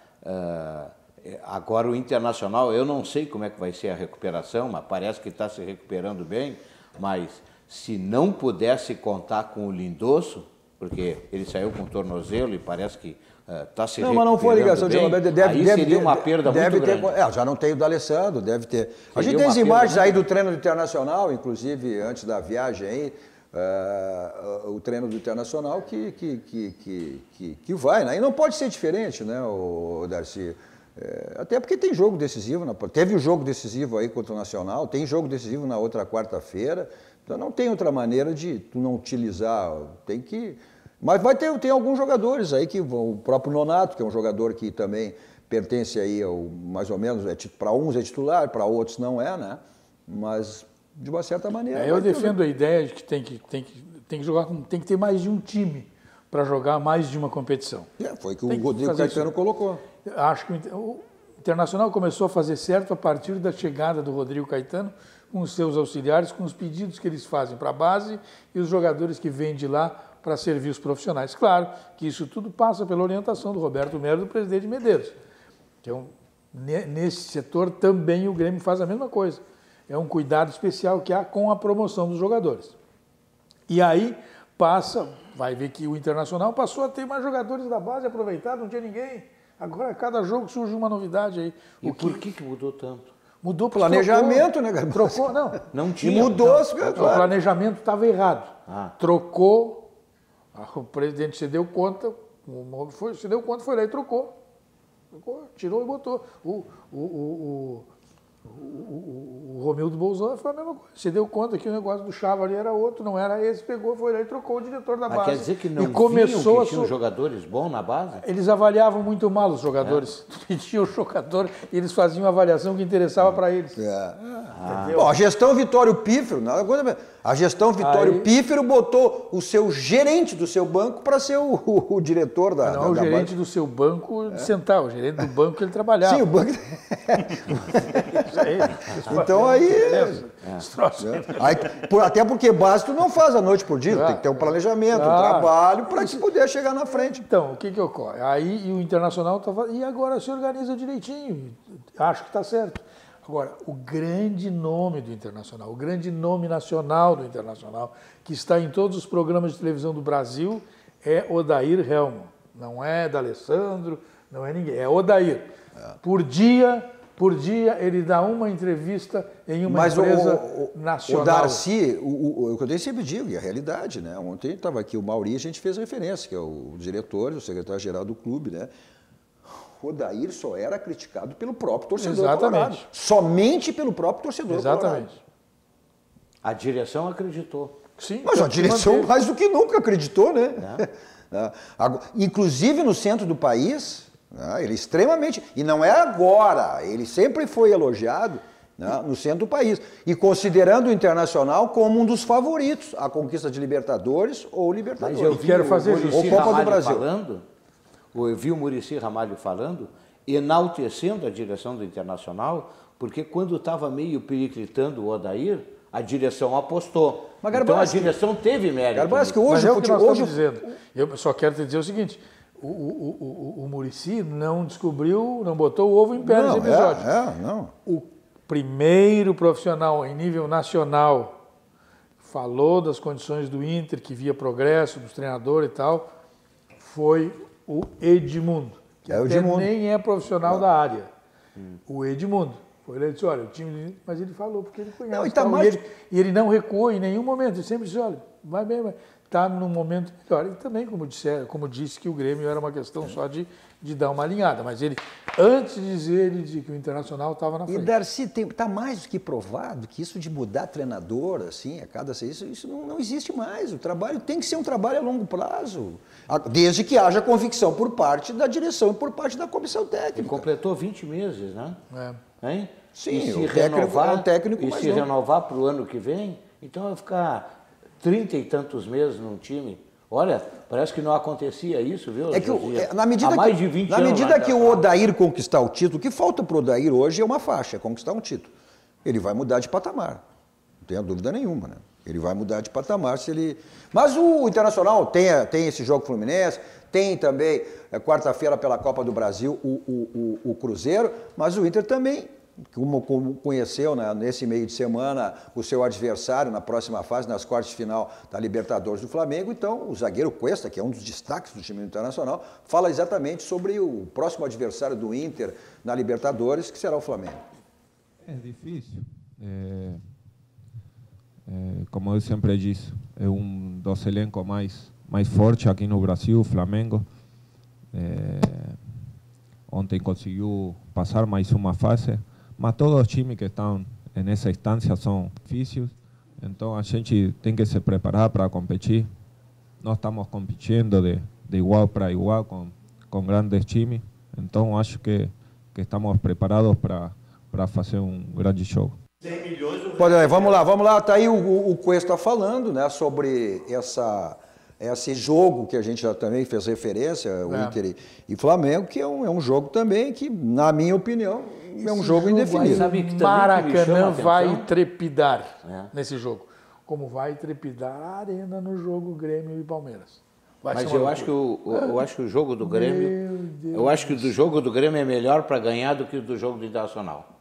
S3: o Internacional, eu não sei como é que vai ser a recuperação, mas parece que está se recuperando bem, mas se não pudesse contar com o Lindoso, porque ele saiu com o tornozelo e parece que está se recuperando.
S2: Não, mas não foi ligação de Roberto.
S3: Aí seria uma perda muito grande.
S2: Já não tem o D'Alessandro, deve ter. A gente tem as imagens aí do treino do Internacional, inclusive antes da viagem aí, o treino do Internacional que vai, né? E não pode ser diferente, né, o Darcy? Até porque tem jogo decisivo, teve o jogo decisivo aí contra o Nacional, tem jogo decisivo na outra quarta-feira, então não tem outra maneira de tu não utilizar, tem que... Mas tem alguns jogadores aí, o próprio Nonato, que é um jogador que também pertence aí mais ou menos, para uns é titular, para outros não é, né? Mas de uma certa maneira...
S4: Eu defendo a ideia de que tem que jogar, tem que ter mais de um time para jogar mais de uma competição.
S2: Foi o que o Rodrigo Caetano colocou.
S4: Acho que o Internacional começou a fazer certo a partir da chegada do Rodrigo Caetano, com os seus auxiliares, com os pedidos que eles fazem para a base e os jogadores que vêm de lá para servir os profissionais. Claro que isso tudo passa pela orientação do Roberto Melo e do presidente Medeiros. Então, nesse setor também o Grêmio faz a mesma coisa. É um cuidado especial que há com a promoção dos jogadores. E aí vai ver que o Internacional passou a ter mais jogadores da base aproveitados, não tinha ninguém. Agora, a cada jogo surge uma novidade aí.
S3: E por que mudou tanto?
S2: Mudou o planejamento, né, Gabriel?
S4: Trocou, não.
S3: Não tinha.
S2: E mudou.
S4: O planejamento estava errado. Trocou, o presidente se deu conta, foi lá e trocou. Tirou e botou. O Romildo Bolzano foi a mesma coisa. Se deu conta que o negócio do Chava ali era outro, não era esse, pegou, foi lá e trocou o diretor da base.
S3: Quer dizer que não tinham jogadores bons na base?
S4: Eles avaliavam muito mal os jogadores. Tinha o jogador e eles faziam a avaliação que interessava para eles.
S2: Bom, a gestão Vitório Pífero, a gestão Vitório Pífero botou o seu gerente do seu banco para ser o diretor da
S4: Não, o gerente do seu banco de sentar, o gerente do banco que ele trabalhava.
S2: Sim, o banco... Então aí... Até porque base tu não faz a noite por dia, tem que ter um planejamento, um trabalho para que puder chegar na frente.
S4: Então, o que ocorre? Aí o Internacional e agora se organiza direitinho, acho que está certo. Agora, o grande nome do Internacional, o grande nome nacional do Internacional, que está em todos os programas de televisão do Brasil, é Odair Helman. Não é D'Alessandro, não é ninguém, é Odair. Por dia ele dá uma entrevista em uma empresa nacional.
S2: O Darcy, o que eu sempre digo, e a realidade, né? Ontem estava aqui o Mauri, a gente fez referência, que é o diretor, o secretário-geral do clube, né? O Odair só era criticado pelo próprio torcedor.
S4: Exatamente.
S2: Colorado. Somente pelo próprio torcedor.
S4: Exatamente.
S2: Colorado.
S3: A direção acreditou.
S4: Sim,
S2: mas a direção mais do que nunca acreditou, né? Inclusive no centro do país, ele extremamente... E não é agora, ele sempre foi elogiado no centro do país. E considerando o Internacional como um dos favoritos à conquista de Libertadores ou Libertadores.
S3: Mas eu quero fazer
S2: ou Copa do Brasil.
S3: Eu vi o Muricy Ramalho falando, enaltecendo a direção do Internacional, porque quando estava meio periclitando o Odair, a direção apostou.
S2: Mas,
S3: então a direção teve mérito.
S2: Garbassi, que hoje
S4: é o que nós estamos dizendo. Eu só quero te dizer o seguinte, o Muricy não descobriu, não botou o ovo em pé nesse episódio.
S2: Não.
S4: O primeiro profissional em nível nacional falou das condições do Inter, que via progresso dos treinadores e tal, foi o Edmundo, que nem é profissional da área. O Edmundo. Foi ele disse, olha, o time... Mas ele falou, porque ele conhece. E ele não recuou em nenhum momento. Ele sempre disse, olha, vai bem, está num momento melhor. E também, como disse que o Grêmio era uma questão só de dar uma alinhada. Mas ele, antes de dizer, ele disse que o Internacional estava na frente.
S2: E Darcy, está mais do que provado que isso de mudar treinador, assim, isso não existe mais. O trabalho tem que ser um trabalho a longo prazo. Desde que haja convicção por parte da direção e por parte da comissão técnica.
S3: Ele completou 20 meses, né? Hein?
S2: Sim,
S3: e se
S2: o
S3: renovar,
S2: técnico
S3: e se renovar para o ano que vem, então vai ficar 30 e tantos meses num time. Olha, parece que não acontecia isso, viu?
S2: É que
S3: há mais de 20 anos.
S2: Na medida que o Odair conquistar o título, o que falta para o Odair hoje é uma faixa, é conquistar um título. Ele vai mudar de patamar, não tenha dúvida nenhuma, né? Ele vai mudar de patamar se ele... Mas o Internacional tem esse jogo Fluminense, tem também, quarta-feira pela Copa do Brasil, o Cruzeiro, mas o Inter também, como conheceu, né, nesse meio de semana o seu adversário na próxima fase, nas quartas de final da Libertadores do Flamengo. Então, o zagueiro Cuesta, que é um dos destaques do time internacional, fala exatamente sobre o próximo adversário do Inter na Libertadores, que será o Flamengo.
S8: É difícil. Como eu sempre disse, é dos elencos mais fortes aqui no Brasil, o Flamengo. Ontem conseguiu passar mais uma fase, mas todos os times que estão nessa instância são difíceis, então a gente tem que se preparar para competir. Nós estamos competindo de igual para igual com grandes times, então acho que estamos preparados para fazer um grande jogo.
S2: Vamos lá, está aí o Cuesta falando, né, sobre esse jogo que a gente já também fez referência, o Inter e Flamengo, que é um jogo também que, na minha opinião, é um jogo indefinido.
S4: Maracanã vai trepidar nesse jogo, como vai trepidar a Arena no jogo Grêmio e Palmeiras.
S3: Mas eu acho que o jogo do Grêmio, eu acho que o do jogo do Grêmio é melhor para ganhar do que o do jogo do Internacional.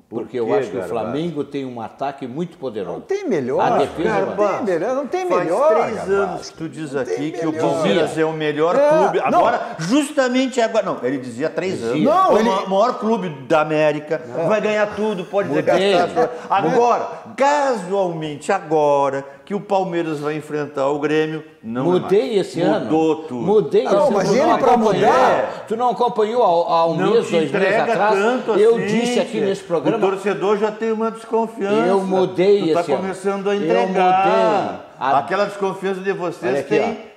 S3: Porque eu acho que o Flamengo tem um ataque muito poderoso.
S2: Não tem melhor.
S3: A defesa
S2: não tem melhor.
S5: Faz 3 anos que tu diz aqui que o Palmeiras é o melhor clube. Agora, justamente agora. Não, ele dizia 3 anos.
S2: Não,
S5: o maior clube da América. Vai ganhar tudo, pode gastar. Agora, casualmente, agora que o Palmeiras vai enfrentar o Grêmio, não
S3: mudei esse ano.
S5: Mudou tudo.
S3: Mudei esse ano.
S2: Mas ele para mudar.
S3: Tu não acompanhou há um mês, 2 meses atrás? Eu disse aqui nesse programa.
S5: O torcedor já tem uma desconfiança.
S3: Eu mudei esse ano.
S5: Tu está começando a entregar. Aquela desconfiança de vocês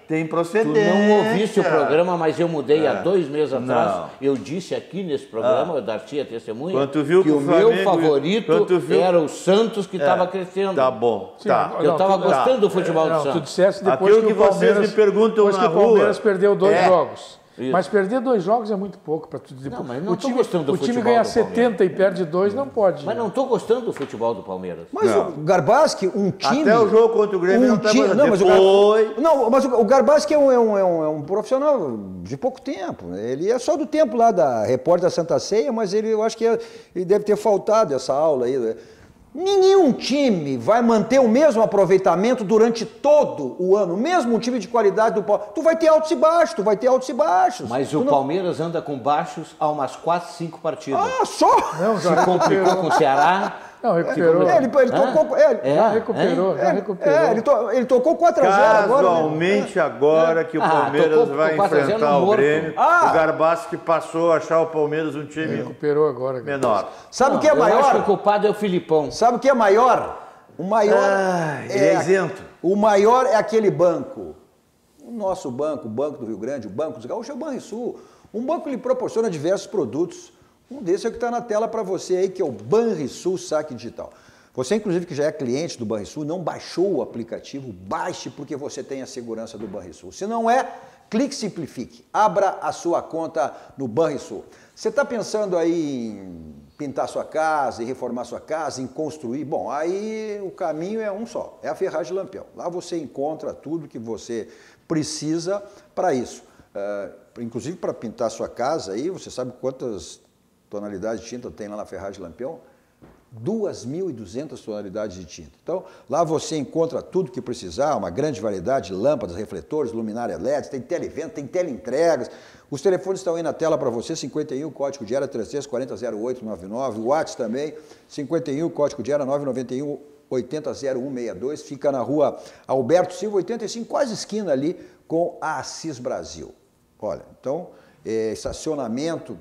S5: tem procedência.
S3: Tu não ouviste o programa, mas eu mudei há 2 meses atrás. Eu disse aqui nesse programa, o Darcy é testemunha, que o meu favorito era o Santos, que estava crescendo.
S5: Tá bom.
S4: Sim,
S3: eu estava gostando do futebol do Santos.
S4: Tu disseste depois que o Palmeiras, depois que o Palmeiras perdeu 2 jogos. Isso. Mas perder 2 jogos é muito pouco para tudo.
S3: Não, mas não estou gostando do futebol.
S4: O time ganha 70 e perde 2, não pode.
S3: Mas não estou gostando do futebol do Palmeiras.
S2: Mas o Garbaschi, um time...
S5: Até o jogo contra o Grêmio não estava...
S2: Mas o Garbaschi é um profissional de pouco tempo. Ele é só do tempo lá da repórter da Santa Ceia, mas eu acho que ele deve ter faltado essa aula aí, né? Nenhum time vai manter o mesmo aproveitamento durante todo o ano, mesmo um time de qualidade do Palmeiras. Tu vai ter altos e baixos,
S3: Mas o Palmeiras anda com baixos há umas 4, 5 partidas.
S2: Ah, só?
S4: Não,
S3: se complicou com o Ceará.
S4: Não, recuperou.
S2: Ele tocou...
S4: Já recuperou.
S2: Ele tocou 4-0 agora.
S5: Casualmente agora que o Palmeiras vai enfrentar o Grêmio, o Garbaschi passou a achar o Palmeiras um time
S4: recuperou agora,
S5: menor.
S2: Sabe o que é maior?
S3: Eu acho que o culpado é o Filipão.
S2: Sabe o que é maior? O maior
S5: ele é isento.
S2: O maior é aquele banco. O nosso banco, o Banco do Rio Grande, o Banco dos Gaúchos, é o Banrisul. Um banco que lhe proporciona diversos produtos. Um desses é o que está na tela para você aí, que é o Banrisul Saque Digital. Você, inclusive, que já é cliente do Banrisul, não baixou o aplicativo, baixe porque você tem a segurança do Banrisul. Se não é, clique Simplifique. Abra a sua conta no Banrisul. Você está pensando aí em pintar sua casa, em reformar sua casa, em construir? Bom, aí o caminho é um só, é a Ferragem Lampião. Lá você encontra tudo que você precisa para isso. Inclusive para pintar sua casa aí, você sabe quantas tonalidades de tinta tem lá na Ferragem Lampião? 2.200 tonalidades de tinta. Então, lá você encontra tudo que precisar, uma grande variedade de lâmpadas, refletores, luminária LED, tem televenda, tem teleentregas. Os telefones estão aí na tela para você, 51, código de área 33400899, o WhatsApp também, 51, código de área 991 800162, fica na rua Alberto Silva, 85, quase esquina ali com a Assis Brasil. Olha, então, estacionamento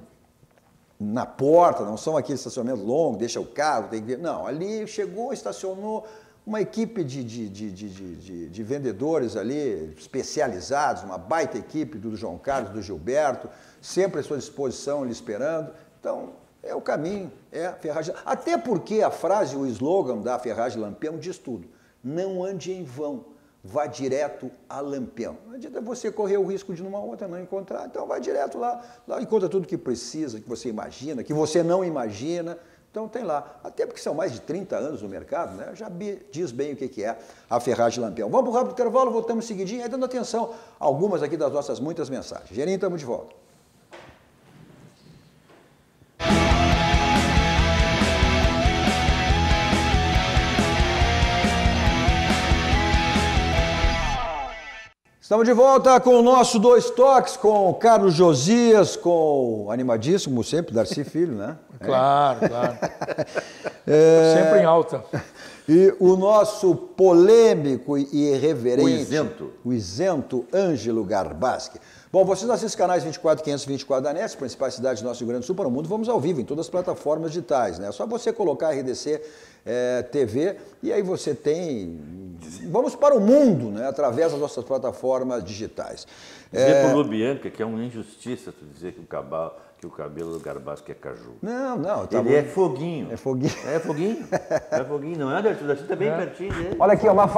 S2: na porta, não são aqueles estacionamentos longos, deixa o carro, tem que... Não, ali chegou, estacionou uma equipe de vendedores ali, especializados, uma baita equipe do João Carlos, do Gilberto, sempre à sua disposição, lhe esperando. Então, é o caminho, é a Ferragem. Até porque a frase, o slogan da Ferragem Lampião diz tudo. Não ande em vão. vá direto a Lampião. Não adianta você correr o risco de numa outra não encontrar, então vai direto lá encontra tudo que precisa, que você imagina, que você não imagina. Então tem lá, até porque são mais de 30 anos no mercado, né? Já diz bem o que é a Ferragem Lampião. Vamos para o rápido intervalo, voltamos seguidinho, aí dando atenção a algumas aqui das nossas muitas mensagens. Gerinho, estamos de volta. Estamos de volta com o nosso Dois Toques, com o Carlos Josias, com o animadíssimo sempre, Darcy Filho, né?
S4: Claro, claro. Sempre em alta.
S2: E o nosso polêmico e irreverente,
S5: o
S2: isento Ângelo Garbaschi. Bom, vocês assistem os canais 24, 524 da NET, principais cidades do nosso Rio Grande do Sul para o mundo, vamos ao vivo em todas as plataformas digitais, né? É só você colocar RDC TV e aí você tem... Vamos para o mundo, né? Através das nossas plataformas digitais.
S5: Dizer para o Lubianca que é uma injustiça tu dizer que o cabelo do Garbaschi é caju.
S2: Não. Tá
S5: ele
S2: bom.
S5: é foguinho.
S2: É foguinho.
S5: É foguinho. É foguinho. Não é, Darcy? O Darcy está bem pertinho dele.
S2: Olha aqui, mas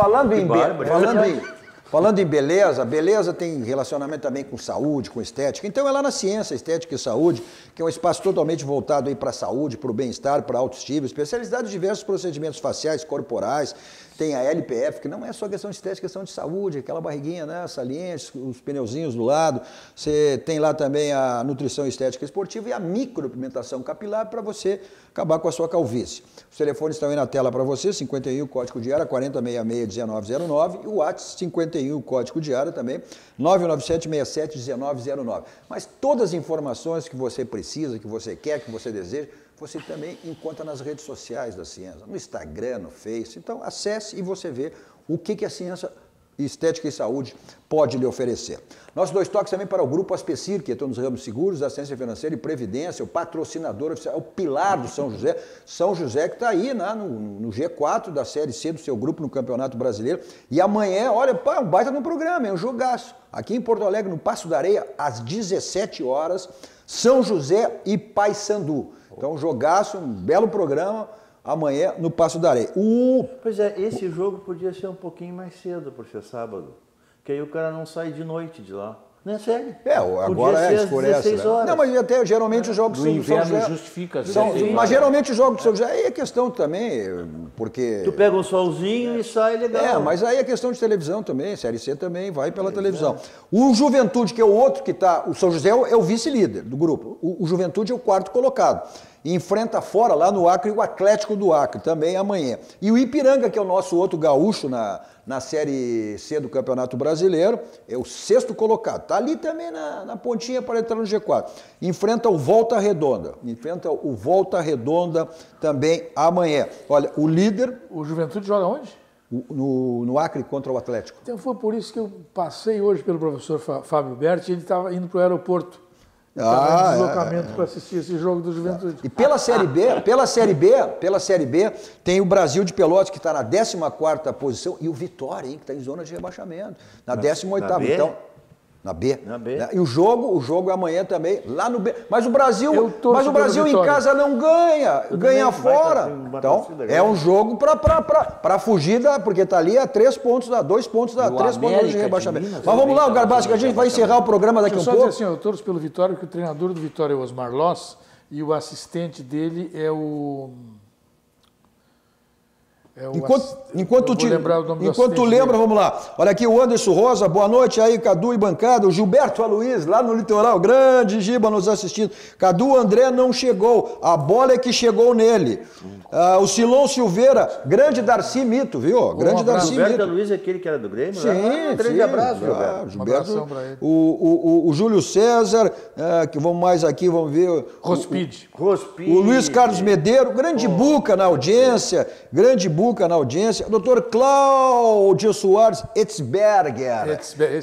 S2: falando em beleza, beleza tem relacionamento também com saúde, com estética. Então é lá na Ciência Estética e Saúde, que é um espaço totalmente voltado para a saúde, para o bem-estar, para a autoestima, especializado em diversos procedimentos faciais, corporais. Tem a LPF, que não é só questão de estética, questão de saúde, aquela barriguinha, né, saliente, os pneuzinhos do lado. Você tem lá também a nutrição estética esportiva e a micropigmentação capilar para você acabar com a sua calvície. Os telefones estão aí na tela para você, 51, código de área, 4066-1909 e o WhatsApp 51, código de área também, 997-67-1909. Mas todas as informações que você precisa, que você quer, que você deseja, você também encontra nas redes sociais da Ciência, no Instagram, no Face. Então, acesse e você vê o que a Ciência Estética e Saúde pode lhe oferecer. Nossos Dois Toques também para o Grupo Aspecir, que atua nos ramos seguros, assistência financeira e previdência, o patrocinador oficial, é o pilar do São José. São José que está aí, né, no G4 da Série C do seu grupo no Campeonato Brasileiro. E amanhã, olha, um baita no programa, é um jogaço. Aqui em Porto Alegre, no Paço da Areia, às 17 horas, São José e Paysandu. Então, jogaço, um belo programa, amanhã no Paço da Areia.
S5: Pois é, esse jogo podia ser um pouquinho mais cedo, por ser sábado, que aí o cara não sai de noite de lá. Não é sério?
S2: Agora escurece, né? Não, mas até geralmente os jogos
S3: do inverno justifica.
S2: Mas geralmente os jogos do São José, aí é questão também, porque...
S5: Tu pega um solzinho e sai legal.
S2: Mas aí é questão de televisão também, Série C também vai pela televisão. O Juventude, que é o outro que está... O São José é o vice-líder do grupo. O Juventude é o quarto colocado. E enfrenta fora, lá no Acre, o Atlético do Acre, também amanhã. E o Ipiranga, que é o nosso outro gaúcho na Série C do Campeonato Brasileiro, é o sexto colocado. Está ali também na pontinha para entrar no G4. Enfrenta o Volta Redonda. Também amanhã. Olha, o líder...
S4: O Juventude joga onde?
S2: No Acre contra o Atlético.
S4: Então foi por isso que eu passei hoje pelo professor Fábio Berti, ele estava indo para o aeroporto. Deslocamento para assistir esse jogo do Juventude.
S2: E pela Série B, tem o Brasil de Pelotas, que está na 14ª posição, e o Vitória, hein, que está em zona de rebaixamento, na 18ª. Então, na B. E o jogo é amanhã também, lá no B. Mas o Brasil em casa não ganha fora. Então, é um jogo para fugir, porque está ali a 3 pontos, 2 pontos, 3 pontos de rebaixamento. Mas vamos lá, Garbaschi, que a gente vai encerrar o programa daqui a um pouco.
S4: Só dizer assim, eu torço pelo Vitória, porque o treinador do Vitória é o Osmar Loss e o assistente dele é o...
S2: Enquanto tu lembra, vamos lá. Olha aqui o Anderson Rosa, boa noite aí, Cadu e bancada. O Gilberto Aloysio, lá no litoral, grande Giba nos assistindo. Cadu André não chegou, a bola é que chegou nele. O Silon Silveira, grande Darcy Mito, viu? Grande Darcy Mito. O
S5: Gilberto Aloysio é aquele que era do Grêmio?
S2: Sim,
S5: grande abraço,
S2: Gilberto. Um abração para ele. O Júlio César, que vamos mais aqui, vamos ver.
S4: Rospide.
S2: O Luiz Carlos Medeiro, grande Buca na audiência, Dr. Cláudio Soares Etzberger.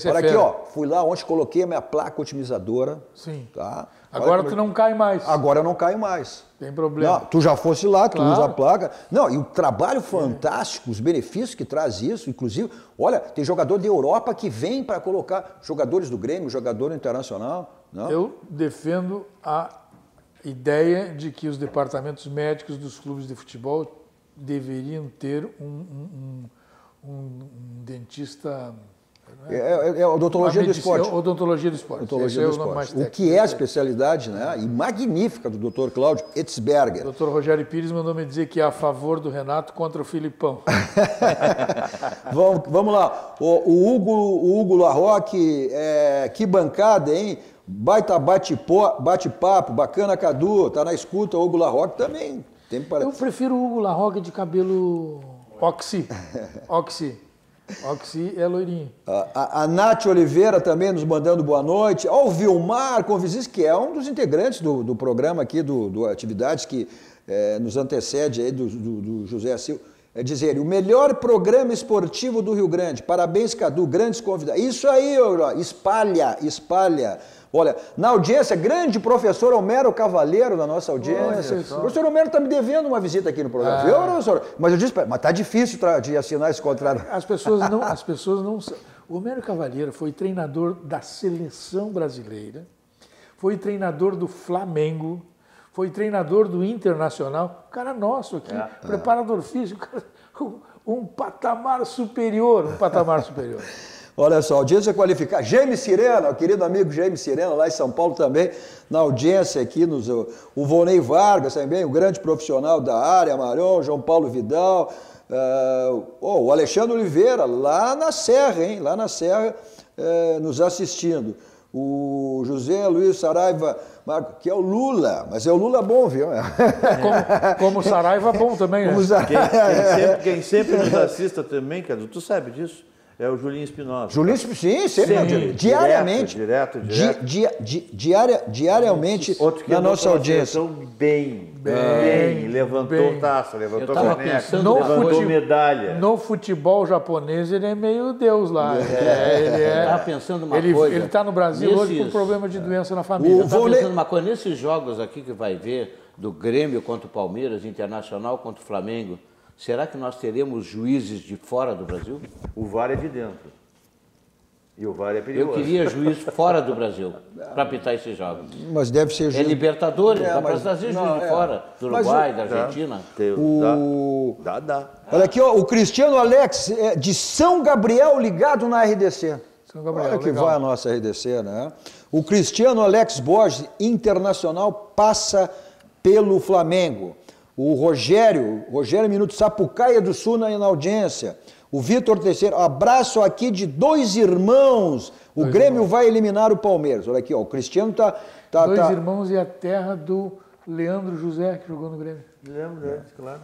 S2: Olha aqui, ó, fui lá ontem, coloquei a minha placa otimizadora.
S4: Sim.
S2: Tá?
S4: Agora tu não cai mais.
S2: Agora eu não caio mais.
S4: Tem problema.
S2: Não, tu já fosse lá, tu usa a placa. Não, e o trabalho fantástico, os benefícios que traz isso, inclusive, olha, tem jogador da Europa que vem para colocar jogadores do Grêmio, jogador internacional. Não?
S4: Eu defendo a ideia de que os departamentos médicos dos clubes de futebol deveriam ter dentista...
S2: É odontologia do esporte.
S4: Odontologia do esporte.
S2: Odontologia do esporte. O que é a especialidade, né? E magnífica do Dr. Cláudio Etzberger.
S4: O Dr. Rogério Pires mandou me dizer que é a favor do Renato contra o Filipão.
S2: Vamos lá. O Hugo Larroque, que bancada, hein? Baita bate-papo, bacana, Cadu. Tá na escuta, o Hugo Larroque também.
S4: Eu prefiro o Hugo Larroque de cabelo oxi. Oxi é loirinho.
S2: A Nath Oliveira também nos mandando boa noite. O Vilmar Convisis, que é um dos integrantes do programa aqui, do Atividades, que nos antecede aí do José Silva. É dizer, o melhor programa esportivo do Rio Grande. Parabéns, Cadu, grandes convidados. Isso aí, espalha. Olha, na audiência, grande professor Homero Cavaleiro da nossa audiência. O professor Homero está me devendo uma visita aqui no programa. Viu, professor? Mas eu disse, mas está difícil de assinar esse contrato.
S4: As pessoas não... O Homero Cavaleiro foi treinador da seleção brasileira, foi treinador do Flamengo, foi treinador do Internacional. Cara nosso aqui, preparador físico, um patamar superior. Olha só, audiência qualificada. Jaime Sirena, o querido amigo Jaime Sirena, lá em São Paulo também, na audiência aqui, o Vonei Vargas também, o grande profissional da área, Marion, João Paulo Vidal, o Alexandre Oliveira, lá na Serra, hein? Lá na Serra, nos assistindo. O José Luiz Saraiva, que é o Lula, mas é o Lula bom, viu? Como o Saraiva bom também, né?
S5: Quem sempre nos assista também, Cadu, tu sabe disso? É o Julinho Espinosa.
S2: Sim, sempre. Diariamente.
S5: Direto.
S2: Diariamente na nossa audiência.
S5: Bem. Levantou taça, levantou caneca, levantou medalha.
S4: No futebol japonês ele é meio Deus lá.
S3: Estava pensando uma coisa.
S4: Ele está no Brasil hoje com problema de doença na família.
S3: Eu estava pensando uma coisa, nesses jogos aqui que vai ver, do Grêmio contra o Palmeiras, Internacional contra o Flamengo, será que nós teremos juízes de fora do Brasil?
S5: O VAR é de dentro. E o VAR é perigoso.
S3: Eu queria juiz fora do Brasil para apitar esses jogos.
S2: Mas deve ser juiz.
S3: É Libertadores, dá para trazer juiz de fora, do Uruguai, da Argentina.
S5: Dá.
S2: Olha aqui, ó, o Cristiano Alex de São Gabriel ligado na RDC.
S4: São Gabriel,
S2: olha que legal. Vai a nossa RDC, né? O Cristiano Alex Borges, Internacional, passa pelo Flamengo. O Rogério Minuto Sapucaia do Sul na audiência. O Vitor Terceiro, abraço aqui de dois irmãos. O Grêmio vai eliminar o Palmeiras. Olha aqui, ó, o Cristiano tá...
S4: Dois irmãos e a terra do Leandro José, que jogou no Grêmio.
S5: Lembro, claro.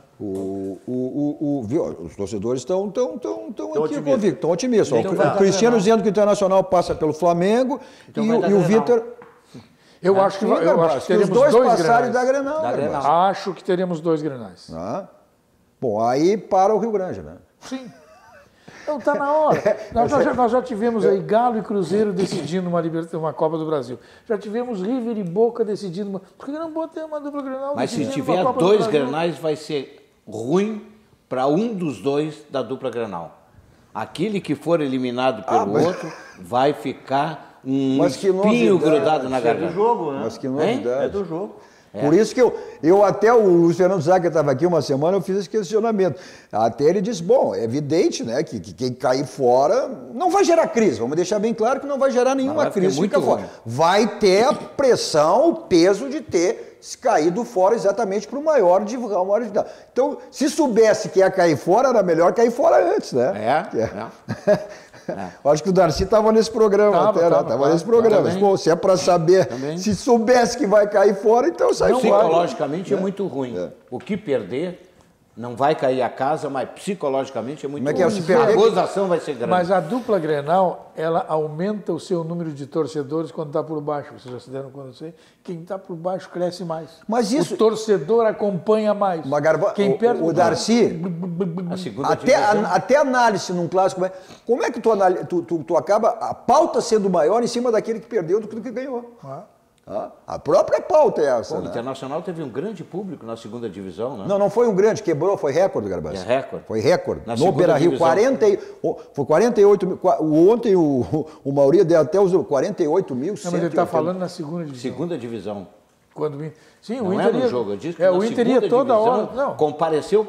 S2: Os torcedores estão aqui convictos, estão otimistas. Então, o Cristiano dizendo que o Internacional passa pelo Flamengo e o Vitor...
S4: Eu acho que teremos
S2: os dois
S4: Grenais.
S2: passarem da Grenal.
S4: Acho que teremos 2 Grenais.
S2: Bom, aí para o Rio Grande, né?
S4: Sim. Então está na hora. Nós já tivemos aí Galo e Cruzeiro decidindo uma Copa do Brasil. Já tivemos River e Boca decidindo por que não botar uma dupla Grenal?
S3: Mas se tiver 2 Grenais vai ser ruim para um dos dois da dupla Grenal. Aquele que for eliminado pelo outro vai ficar um espinho grudado na garganta.
S5: É do jogo, né?
S2: Mas que novidade.
S5: É do jogo.
S2: Por isso que eu até o Luiz Fernando Zaga estava aqui uma semana, eu fiz esse questionamento. Até ele disse, bom, é evidente, né, que quem cair fora não vai gerar crise. Vamos deixar bem claro que não vai gerar nenhuma crise. Fica fora. Vai ter a pressão, o peso de ter caído fora exatamente para o maior divulgar, o maior divulgar. Então, se soubesse que ia cair fora, era melhor cair fora antes, né? Acho que o Darcy estava nesse programa estava nesse programa. Pô, se é para saber, se soubesse que vai cair fora, então sai fora.
S3: Psicologicamente é muito ruim. O que perder, não vai cair a casa, mas psicologicamente é muito ruim. A gozação vai ser grande.
S4: Mas a dupla Grenal, ela aumenta o seu número de torcedores quando está por baixo. Vocês já se deram conta disso aí? Quem está por baixo cresce mais.
S2: Mas isso...
S4: O torcedor acompanha mais.
S2: Quem perde o Darcy, até análise num clássico, como é que tu acaba a pauta sendo maior em cima daquele que perdeu do que ganhou? A própria pauta é essa.
S3: O Internacional teve um grande público na segunda divisão, né?
S2: Não foi um grande, quebrou, foi recorde, Garbassi.
S3: É recorde.
S2: Foi recorde. No Beira-Rio, foi 48 mil. Ontem o Mauri deu até os 48 mil.
S4: Não, mas ele está falando na segunda divisão.
S3: Segunda divisão.
S4: Sim,
S3: não
S4: o Inter
S3: no jogo, eu disse que
S4: o Inter ia toda hora.
S3: Não. Compareceu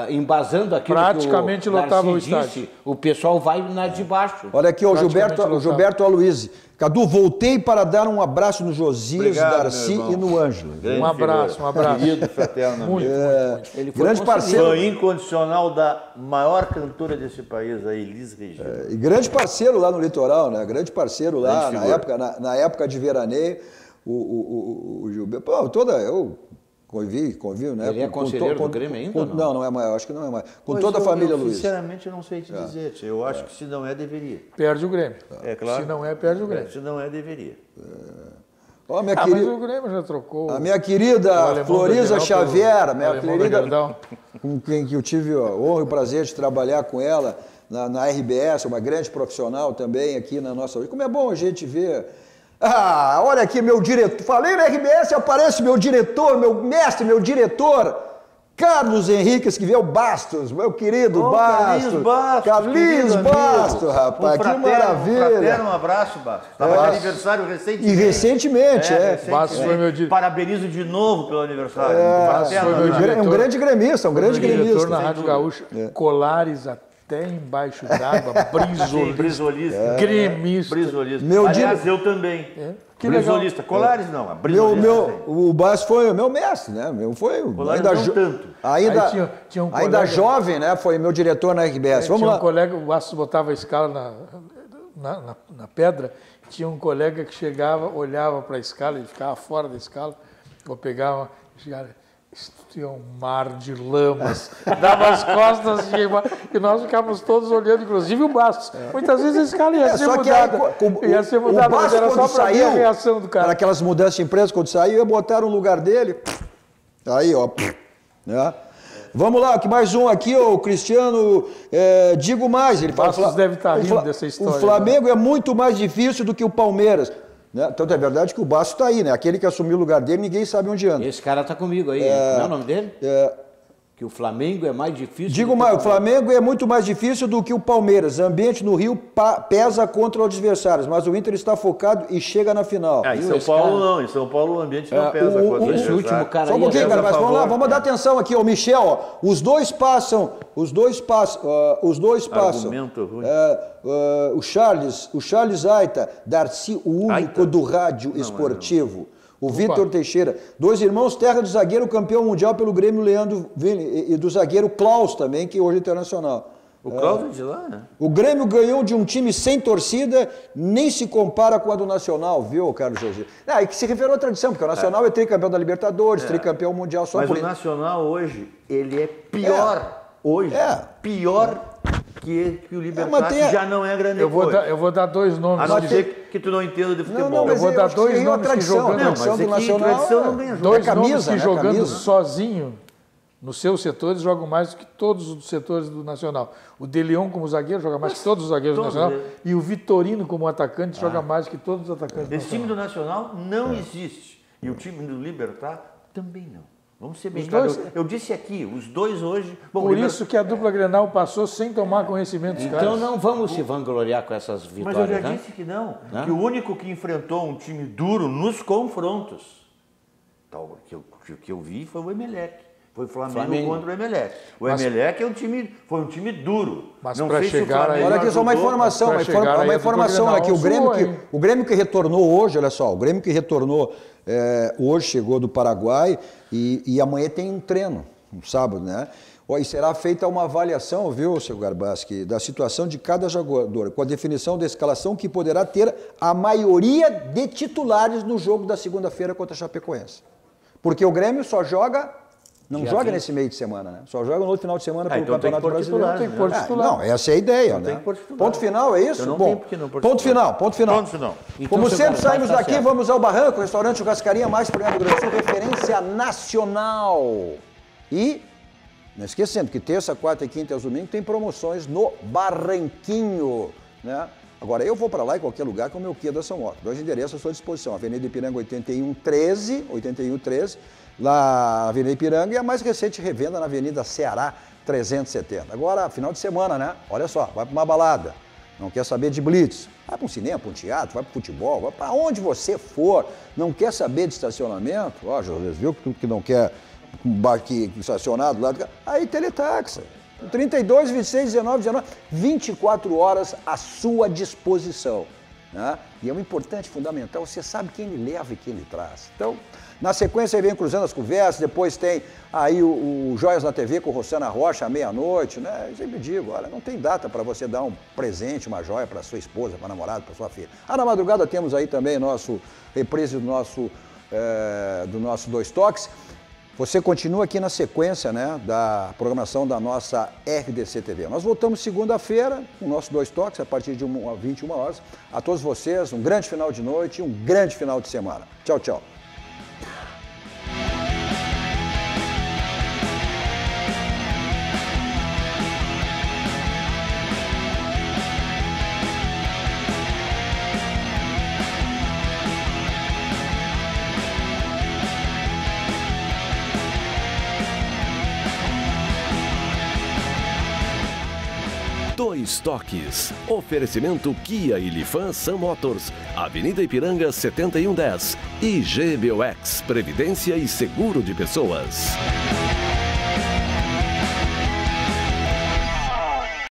S3: embasando aquilo
S4: praticamente
S3: que o
S4: lotava o
S3: disse,
S4: estádio.
S3: o pessoal vai na de baixo.
S2: Olha aqui, o Gilberto Aloysio. Cadu, voltei para dar um abraço no Josias,
S5: Obrigado,
S2: Darcy e no Ângelo.
S4: Um abraço.
S5: Querido, fraterno.
S4: Muito.
S3: Ele foi
S2: Grande parceiro.
S5: Fã incondicional da maior cantora desse país, a Elis Regina.
S2: E grande parceiro lá no litoral, né? Grande parceiro lá, na época de veraneio. O Gilberto, pô, eu convivo, né?
S3: Ele é conselheiro do Grêmio ainda?
S2: Não, não é mais, acho que não é mais. Com toda a família Luiz.
S5: Sinceramente, eu não sei te dizer. Eu acho que se não é, deveria.
S4: Perde o Grêmio.
S5: É claro.
S4: Se não é, perde o Grêmio.
S5: Se não é, deveria.
S2: Ó,
S4: Mas o Grêmio já trocou.
S2: A minha querida Florisa Xavier, minha querida, com quem eu tive a honra e o prazer de trabalhar com ela na RBS, uma grande profissional também aqui na nossa... Como é bom a gente ver... Ah, olha aqui meu diretor, falei na RBS, aparece meu diretor, meu mestre, meu diretor, Carlos Henriques, que veio Bastos, meu querido Bastos. Carlinhos Bastos, rapaz, que maravilha.
S5: Um abraço, Bastos. Estava de aniversário recentemente.
S2: E recentemente,
S4: Bastos foi meu diretor.
S5: Parabenizo de novo pelo aniversário.
S2: É um grande gremista,
S4: diretor na Rádio Gaúcha, Colares até embaixo d'água, brisolista, gremista.
S5: Aliás, eu também.
S4: Que
S5: brisolista.
S4: legal.
S5: Colares não, brisolista.
S2: O Bastos foi o meu mestre, né?
S5: Colares não tanto.
S2: Ainda jovem, né? Foi meu diretor na RBS. Vamos lá.
S4: Um colega, o Bastos botava a escala na pedra, tinha um colega que chegava, olhava para a escala, ele ficava fora da escala, eu pegava, chegava... Isso é um mar de lamas, dava as costas e nós ficávamos todos olhando, inclusive o Bastos. Muitas vezes a escala ia ser mudada. Ia ser mudada, mas era só para ver a reação do cara.
S2: Era aquelas mudanças de empresa, quando saiu, ia botar no lugar dele. Aí, ó. Né? Vamos lá, que mais um aqui, o Cristiano, digo mais. Ele fala,
S4: Bastos deve estar rindo dessa história.
S2: O Flamengo é muito mais difícil do que o Palmeiras. Né? Tanto é verdade que o Bastos está aí, né? Aquele que assumiu o lugar dele, ninguém sabe onde anda.
S3: Esse cara está comigo aí. Qual é o nome dele? Que o Flamengo é mais difícil.
S2: Digo mais, o Flamengo é muito mais difícil do que o Palmeiras. O ambiente no Rio pesa contra os adversários, mas o Inter está focado e chega na final.
S5: Em São Paulo não. Em São Paulo o ambiente não pesa contra os adversários.
S3: Esse último cara
S2: Só um pouquinho, cara, mas vamos lá, vamos dar atenção aqui, ó, Michel, ó, os dois passam.
S5: Argumento ruim.
S2: O Charles Aita, Darcy, o único do rádio esportivo. O Vitor Teixeira, 2 irmãos, terra do zagueiro campeão mundial pelo Grêmio, Leandro Vini, e do zagueiro Klaus também, que hoje é internacional.
S5: O Klaus é de lá, né?
S2: O Grêmio ganhou de um time sem torcida, nem se compara com a do Nacional, viu, Carlos Jorge? E que se referiu à tradição, porque o Nacional é tricampeão da Libertadores, tricampeão mundial só
S5: por
S2: isso.
S5: Mas o Nacional hoje, ele é pior. Pior que o Libertadores já não é grande coisa.
S4: Eu vou dar 2 nomes.
S5: A não dizer que tu não entenda de futebol.
S4: Eu vou dar 2 nomes que jogando... Dois nomes que jogando sozinho nos seus setores jogam mais do que todos os setores do Nacional. O De Leon como zagueiro joga mais que todos os zagueiros do Nacional. E o Vitorino como atacante joga mais que todos os atacantes do Nacional.
S5: Esse time do Nacional não existe. E o time do Libertar também não. Vamos ser bem claros. Eu disse aqui, os dois hoje... Bom,
S4: por isso que a dupla Grenal passou sem tomar conhecimento dos caras.
S3: Então não vamos se vangloriar com essas vitórias,
S5: Mas eu já disse que não. Que o único que enfrentou um time duro nos confrontos, que eu vi, foi o Emelec. Foi o Flamengo contra o Emelec. O Emelec foi um time duro.
S4: Mas para chegar aí...
S2: Olha aqui só uma informação, aqui. O Grêmio que retornou hoje, olha só, o Grêmio que retornou hoje, chegou do Paraguai e amanhã tem um treino, no sábado, né? E será feita uma avaliação, viu, seu Garbaschi, da situação de cada jogador, com a definição da escalação que poderá ter a maioria de titulares no jogo da segunda-feira contra a Chapecoense. Porque o Grêmio só joga... Não joga nesse meio de semana, né? Só joga no outro final de semana pelo Campeonato Brasileiro.
S4: Não tem que pôr titular.
S2: Não, essa é a ideia, né? Ponto final, é isso? Bom, ponto final. Como sempre, saímos daqui, vamos ao Barranco, restaurante Churrascaria mais pro Rio Grande do Sul, referência nacional. E, não esquecendo que terça, quarta e quinta e domingo tem promoções no Barranquinho, né? Agora, eu vou para lá em qualquer lugar com o meu Kia da São Otto. 2 endereços à sua disposição. Avenida Ipiranga 8113, lá na Avenida Ipiranga, e a mais recente revenda na Avenida Ceará 370. Agora, final de semana, né? Olha só, vai para uma balada. não quer saber de blitz. Vai para um cinema, para um teatro, vai para o futebol, vai para onde você for. Não quer saber de estacionamento? Ó, José, viu que não quer um barco estacionado lá? Aí teletaxa. 32, 26, 19, 24 horas à sua disposição. Né? E é um importante, fundamental, você sabe quem ele leva e quem ele traz. Então, na sequência aí vem cruzando as conversas, depois tem aí o Joias na TV com Rossana Rocha à meia-noite, né? Eu sempre digo, olha, não tem data para você dar um presente, uma joia para sua esposa, para namorada, para sua filha. Na madrugada temos aí também reprise do nosso Dois Toques. Você continua aqui na sequência, né, da programação da nossa RDC TV. Nós voltamos segunda-feira com o nosso Dois Toques, a partir de 21 horas. A todos vocês, um grande final de noite e um grande final de semana. Tchau, tchau.
S1: Dois Toques. Oferecimento Kia e Lifan Sam Motors. Avenida Ipiranga 7110. E GBOX. Previdência e Seguro de Pessoas.